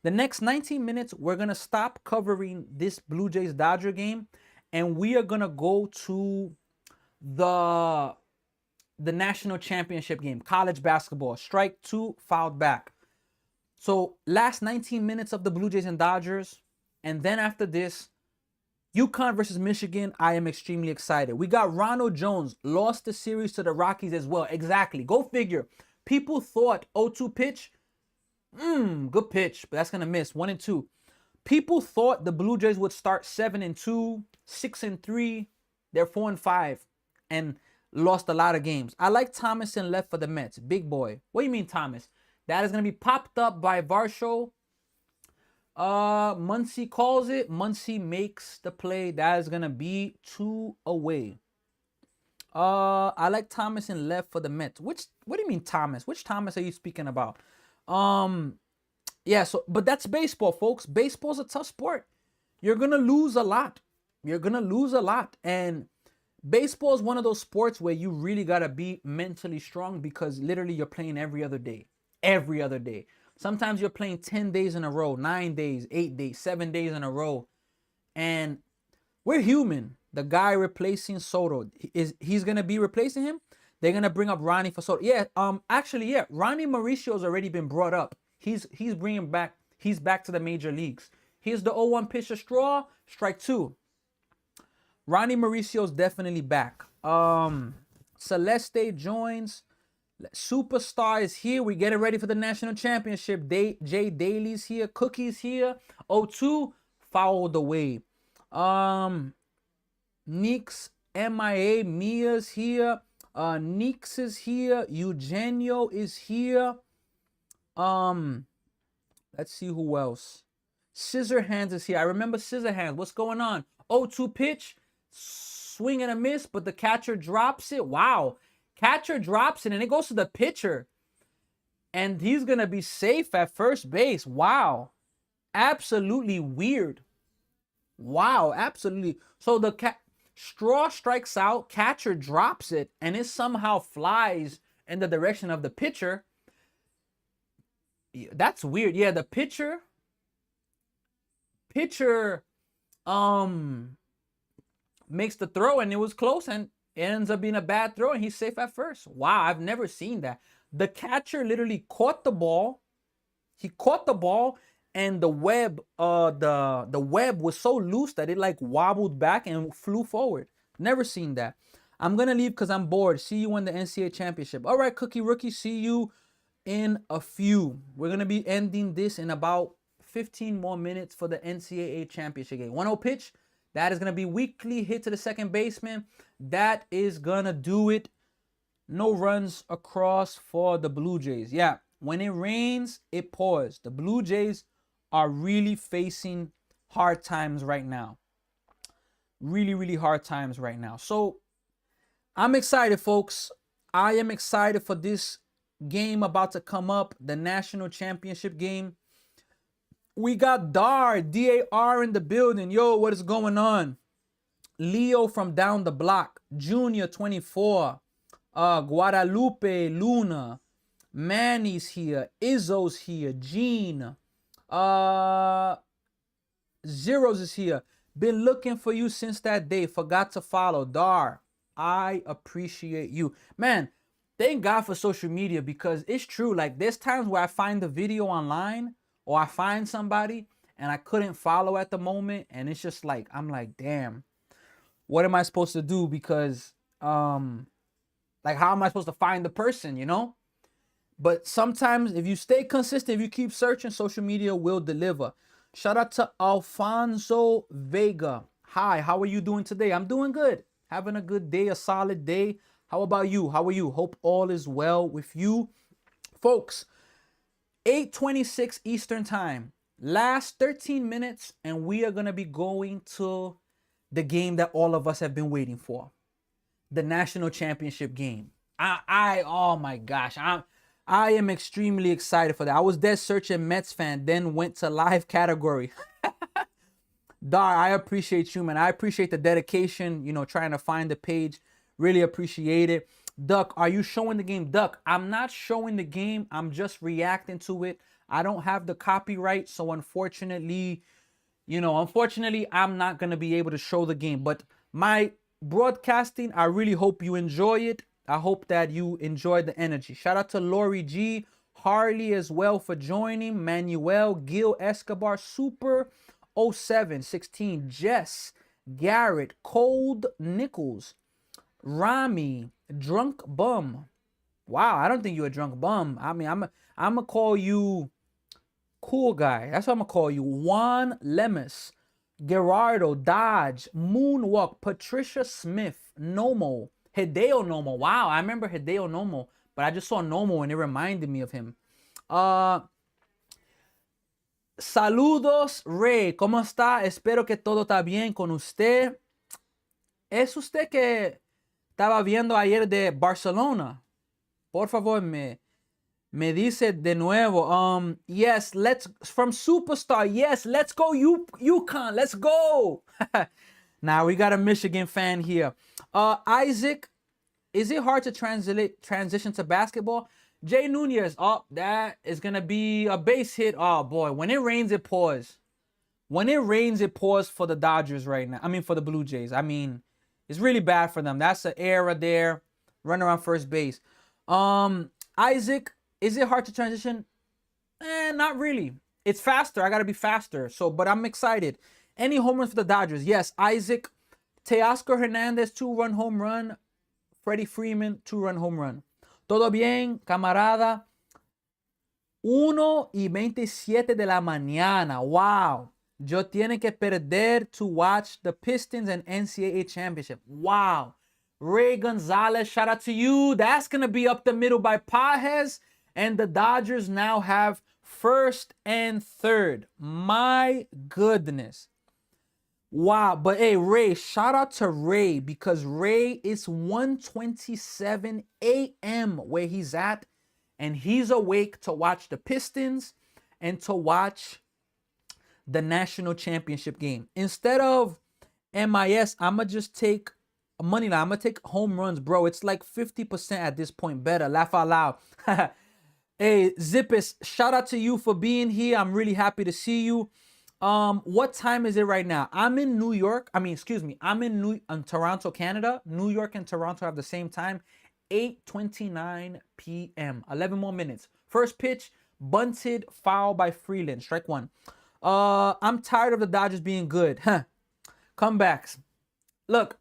The next 19 minutes, we're gonna stop covering this Blue Jays Dodger game, and we are gonna go to the national championship game, college basketball. Strike two, fouled back. So last 19 minutes of the Blue Jays and Dodgers. And then after this, UConn versus Michigan, I am extremely excited. We got Ronald Jones, lost the series to the Rockies as well. Exactly. Go figure. People thought 0-2 pitch, good pitch, but that's going to miss. 1-2. People thought the Blue Jays would start 7-2, 6-3. They're 4-5. And lost a lot of games. I like Thomas in left for the Mets. Big boy. What do you mean, Thomas? That is going to be popped up by Varsho. Muncie calls it. Muncie makes the play. That is going to be 2 away. I like Thomas in left for the Mets. What do you mean, Thomas? Which Thomas are you speaking about? Yeah, but that's baseball, folks. Baseball's a tough sport. You're going to lose a lot. And baseball is one of those sports where you really got to be mentally strong because literally you're playing every other day. Sometimes you're playing 10 days in a row, 9 days, 8 days, 7 days in a row. And we're human. The guy replacing Soto, he's going to be replacing him? They're going to bring up Ronnie for Soto. Yeah, Ronnie Mauricio's already been brought up. He's back to the major leagues. Here's the 0-1 pitch of Straw, strike two. Ronnie Mauricio's definitely back. Celeste joins. Superstar is here. We're getting ready for the national championship. Jay Daly's here. Cookie's here. 0-2 fouled away. Nix MIA. Mia's here. Nix is here. Eugenio is here. Let's see who else. Scissorhands is here. I remember Scissorhands. What's going on? 0-2 pitch. Swing and a miss, but the catcher drops it. Wow. Catcher drops it, and it goes to the pitcher. And he's going to be safe at first base. Wow. Absolutely weird. Wow. Absolutely. So the Straw strikes out, catcher drops it, and it somehow flies in the direction of the pitcher. That's weird. Yeah, the pitcher makes the throw, and it was close, and it ends up being a bad throw, and he's safe at first. Wow, I've never seen that. The catcher literally caught the ball. He caught the ball, and the web was so loose that it like wobbled back and flew forward. Never seen that. I'm gonna leave because I'm bored. See you in the NCAA championship. All right, Cookie Rookie. See you in a few. We're gonna be ending this in about 15 more minutes for the NCAA championship game. 1-0 pitch. That is going to be weakly hit to the second baseman. That is going to do it. No runs across for the Blue Jays. Yeah, when it rains, it pours. The Blue Jays are really facing hard times right now. Really, really hard times right now. So I'm excited, folks. I am excited for this game about to come up, the national championship game. We got D-A-R in the building. Yo, what is going on? Leo from down the block. Junior 24. Guadalupe Luna. Manny's here. Izzo's here. Gene. Zeros is here. Been looking for you since that day. Forgot to follow. Dar, I appreciate you. Man, thank God for social media because it's true. Like, there's times where I find the video online or I find somebody and I couldn't follow at the moment. And it's just like, I'm like, damn, what am I supposed to do? Because, like, how am I supposed to find the person, you know? But sometimes if you stay consistent, if you keep searching, social media will deliver. Shout out to Alfonso Vega. Hi, how are you doing today? I'm doing good. Having a good day, a solid day. How about you? How are you? Hope all is well with you. Folks, 8:26 Eastern Time. Last 13 minutes, and we are going to be going to the game that all of us have been waiting for. The national championship game. Oh my gosh, I am extremely excited for that. I was dead searching Mets fan, then went to live category. Dar, I appreciate you, man. I appreciate the dedication, trying to find the page. Really appreciate it. Duck, are you showing the game? Duck, I'm not showing the game. I'm just reacting to it. I don't have the copyright, so unfortunately, I'm not going to be able to show the game. But my broadcasting, I really hope you enjoy it. I hope that you enjoy the energy. Shout out to Lori G, Harley as well for joining, Manuel, Gil Escobar, Super 0716, Jess, Garrett, Cold Nichols, Rami, Drunk Bum. Wow, I don't think you're a drunk bum. I mean, I'm gonna call you cool guy. That's what I'm gonna call you. Juan Lemus, Gerardo, Dodge, Moonwalk, Patricia Smith, Nomo, Hideo Nomo. Wow, I remember Hideo Nomo, but I just saw Nomo and it reminded me of him. Saludos, Rey. ¿Cómo está? Espero que todo está bien con usted. ¿Es usted que estaba viendo ayer de Barcelona? Por favor, me dice de nuevo. Yes, from Superstar. Yes, let's go UConn. Let's go. Now we got a Michigan fan here. Isaac, is it hard to transition to basketball? Jay Nunez, that is going to be a base hit. Oh, boy. When it rains, it pours. When it rains, it pours for the Dodgers right now. I mean, for the Blue Jays. I mean, it's really bad for them. That's an error there. Run around first base. Isaac, is it hard to transition? Not really. It's faster. I got to be faster. But I'm excited. Any home runs for the Dodgers? Yes. Isaac, Teoscar Hernandez, 2-run home run. Freddie Freeman, 2-run home run. Todo bien, camarada. 1:27 de la mañana. Wow. Yo tiene que perder to watch the Pistons and NCAA championship. Wow. Ray Gonzalez, shout out to you. That's going to be up the middle by Pajes. And the Dodgers now have first and third. My goodness. Wow. But hey, Ray, shout out to Ray because Ray is 1:27 a.m. where he's at. And he's awake to watch the Pistons and to watch the national championship game. Instead of MIS, I'm going to just take money line. I'm going to take home runs, bro. It's like 50% at this point. Better. Laugh out loud. Hey, Zippis, shout out to you for being here. I'm really happy to see you. What time is it right now? I'm in New York. I'm in Toronto, Canada. New York and Toronto have the same time. 8:29 p.m. 11 more minutes. First pitch, bunted, foul by Freeland. Strike one. I'm tired of the Dodgers being good. Comebacks. Look,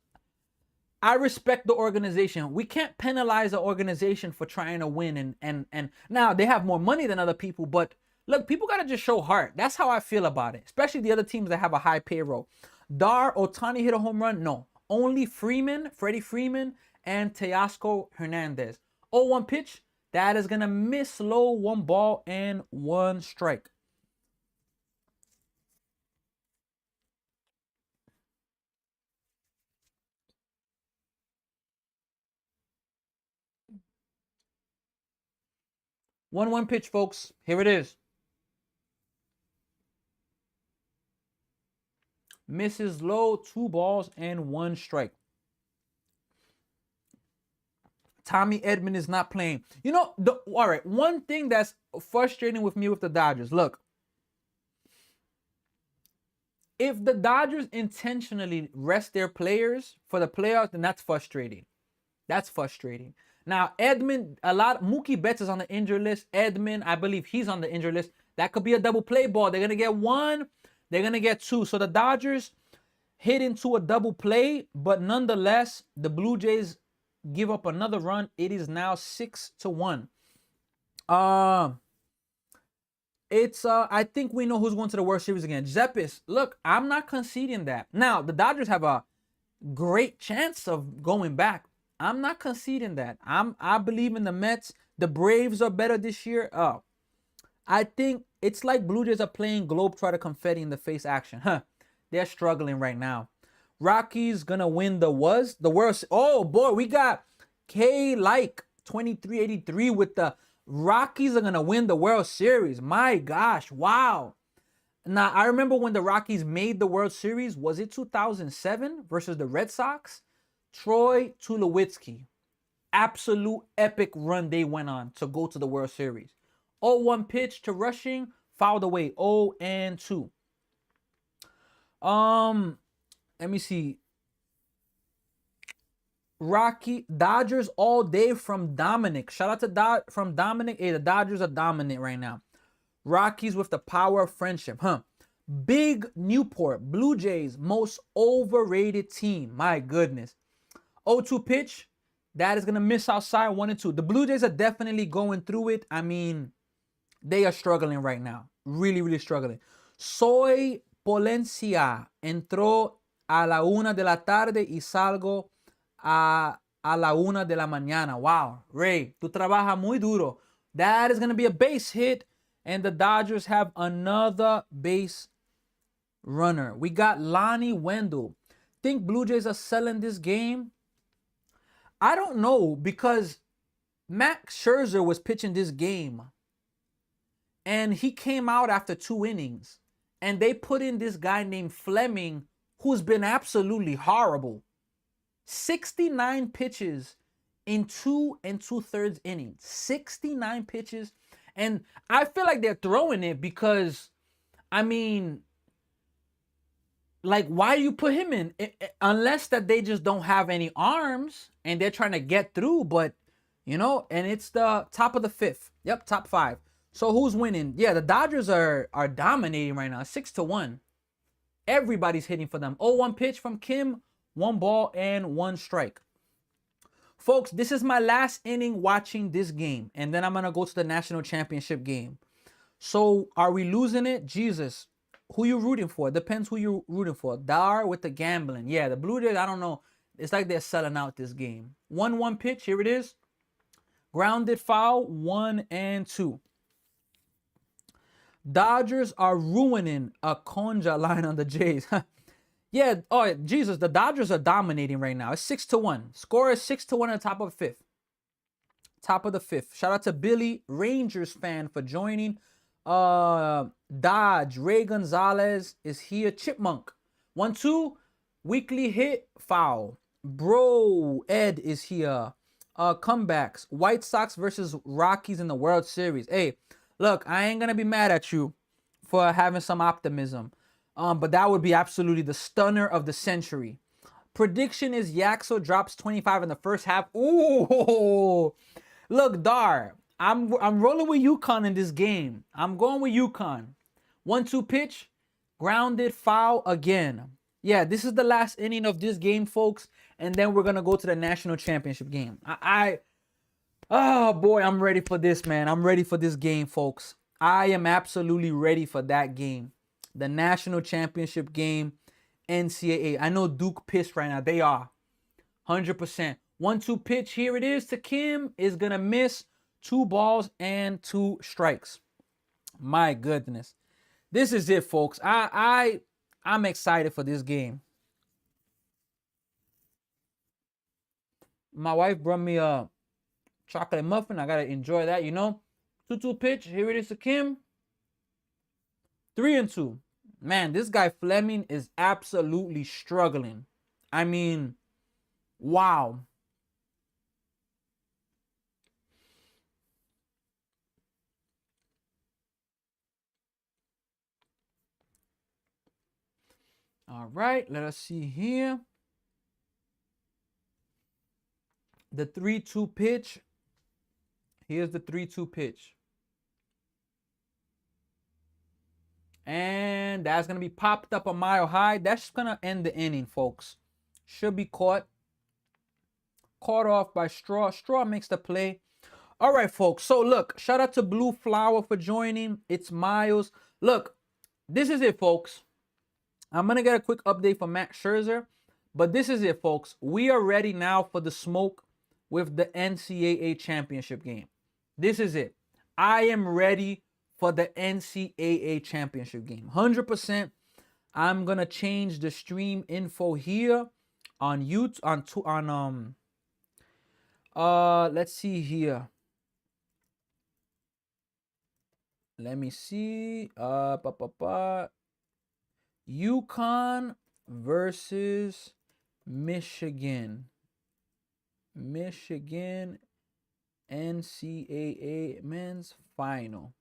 I respect the organization. We can't penalize the organization for trying to win. And now they have more money than other people, but look, people got to just show heart. That's how I feel about it, especially the other teams that have a high payroll. Ohtani hit a home run? No. Only Freddie Freeman, and Teoscar Hernandez. 0-1 pitch. That is going to miss low. 1 ball and 1 strike. One pitch, folks. Here it is. Misses low. 2 balls and 1 strike. Tommy Edman is not playing. All right, one thing that's frustrating with me with the Dodgers. Look, if the Dodgers intentionally rest their players for the playoffs, then that's frustrating. That's frustrating. Now, Edman, Mookie Betts is on the injured list. Edman, I believe he's on the injured list. That could be a double play ball. They're going to get 1. They're going to get 2. So the Dodgers hit into a double play, but nonetheless, the Blue Jays give up another run. It is now 6-1. Uh, it's I think we know who's going to the World Series again. Zeppis. Look, I'm not conceding that. Now the Dodgers have a great chance of going back. I'm not conceding that. I believe in the Mets. The Braves are better this year. I think it's like Blue Jays are playing Globetrotter confetti in the face action. Huh. They're struggling right now. Rockies gonna win the world. Oh boy, we got K like 2383 with the Rockies are gonna win the World Series. My gosh, wow. Now I remember when the Rockies made the World Series. Was it 2007 versus the Red Sox? Troy Tulowitzki, absolute epic run they went on to go to the World Series. 0-1 pitch to Rushing, fouled away. 0-2. Let me see. Dodgers all day from Dominic. Shout out to from Dominic. Hey, the Dodgers are dominant right now. Rockies with the power of friendship, huh? Big Newport, Blue Jays, most overrated team. My goodness. 0-2 pitch. That is going to miss outside 1-2. The Blue Jays are definitely going through it. I mean, they are struggling right now. Really, really struggling. Soy Polencia entró a la 1 de la tarde y salgo a la 1 de la mañana. Wow, Ray, tú trabajas muy duro. That is going to be a base hit. And the Dodgers have another base runner. We got Lonnie Wendell. Think Blue Jays are selling this game? I don't know, because Max Scherzer was pitching this game. And he came out after 2 innings. And they put in this guy named Fleming, who's been absolutely horrible. 69 pitches in 2 2/3 innings. 69 pitches. And I feel like they're throwing it because, I mean, like, why do you put him in? Unless that they just don't have any arms and they're trying to get through. But, you know, and it's the top of the 5th. Yep, top 5. So who's winning? Yeah, the Dodgers are dominating right now. 6-1. Everybody's hitting for them. 0-1 pitch from Kim. 1 ball and 1 strike. Folks, this is my last inning watching this game. And then I'm going to go to the national championship game. So are we losing it? Jesus. Who you rooting for? Depends who you're rooting for. Dar with the gambling. Yeah, the Blue Jays, I don't know. It's like they're selling out this game. 1-1 pitch. Here it is. Grounded foul. 1-2. Dodgers are ruining a Conja line on the Jays. Yeah, oh, Jesus, the Dodgers are dominating right now. It's 6-1. Score is 6-1 at the top of the 5th. Top of the 5th. Shout out to Billy, Rangers fan, for joining. Dodge, Ray Gonzalez is here. Chipmunk. 1-2. Weekly hit, foul. Bro, Ed is here. Comebacks. White Sox versus Rockies in the World Series. Hey, look, I ain't going to be mad at you for having some optimism. But that would be absolutely the stunner of the century. Prediction is Yaxo drops 25 in the first half. Ooh, look, Dar, I'm rolling with UConn in this game. I'm going with UConn. 1-2 pitch, grounded foul again. Yeah, this is the last inning of this game, folks, and then we're gonna go to the national championship game. Oh boy, I'm ready for this, man. I'm ready for this game, folks. I am absolutely ready for that game. The national championship game, NCAA. I know Duke pissed right now. They are. 100%. 1-2 pitch. Here it is to Kim. Is going to miss. 2 balls and 2 strikes. My goodness. This is it, folks. I'm excited for this game. My wife brought me a chocolate muffin. I got to enjoy that, you know. 2-2 pitch. Here it is to Kim. 3-2. Man, this guy Fleming is absolutely struggling. I mean, wow. All right, let us see here. The 3-2 pitch. Here's the 3-2 pitch. And that's going to be popped up a mile high. That's going to end the inning, folks. Should be caught. Caught off by Straw. Straw makes the play. All right, folks. So look, shout out to Blue Flower for joining. It's Miles. Look, this is it, folks. I'm gonna get a quick update from Max Scherzer, but this is it, folks. We are ready now for the smoke with the NCAA championship game. This is it. I am ready for the NCAA championship game. 100%. I'm gonna change the stream info here on YouTube let's see here. Let me see. UConn versus Michigan. Michigan NCAA men's final.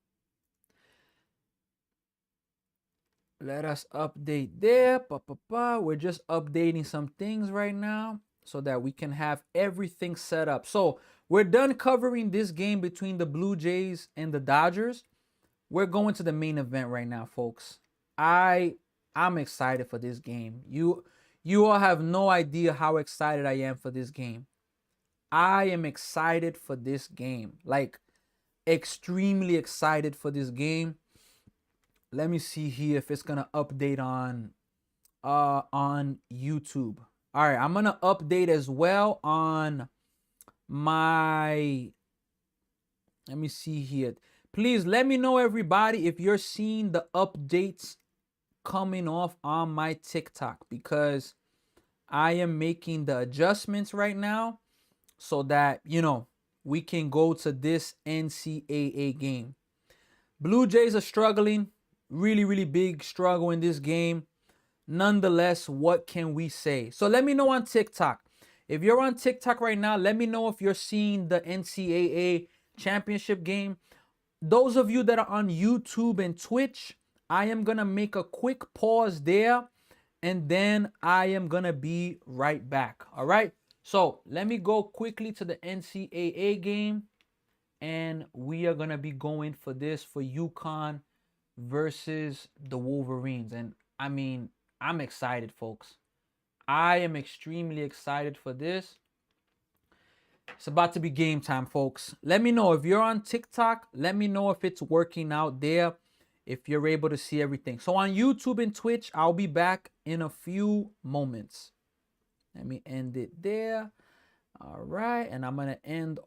Let us update there. We're just updating some things right now so that we can have everything set up. So we're done covering this game between the Blue Jays and the Dodgers. We're going to the main event right now, folks. I'm excited for this game. You all have no idea how excited I am for this game. I am excited for this game. Like, extremely excited for this game. Let me see here if it's gonna update on YouTube. All right, I'm gonna update as well on my, let me see here. Please let me know, everybody, if you're seeing the updates coming off on my TikTok, because I am making the adjustments right now so that, you know, we can go to this NCAA game. Blue Jays are struggling. Really, really big struggle in this game. Nonetheless, what can we say? So let me know on TikTok. If you're on TikTok right now, let me know if you're seeing the NCAA championship game. Those of you that are on YouTube and Twitch, I am going to make a quick pause there, and then I am going to be right back. All right? So let me go quickly to the NCAA game, and we are going to be going for this for UConn versus the Wolverines. And I mean, I'm excited, folks. I am extremely excited for this. It's about to be game time, folks. Let me know if you're on TikTok. Let me know if it's working out there, if you're able to see everything. So on YouTube and Twitch, I'll be back in a few moments. Let me end it there. All right. And I'm going to end all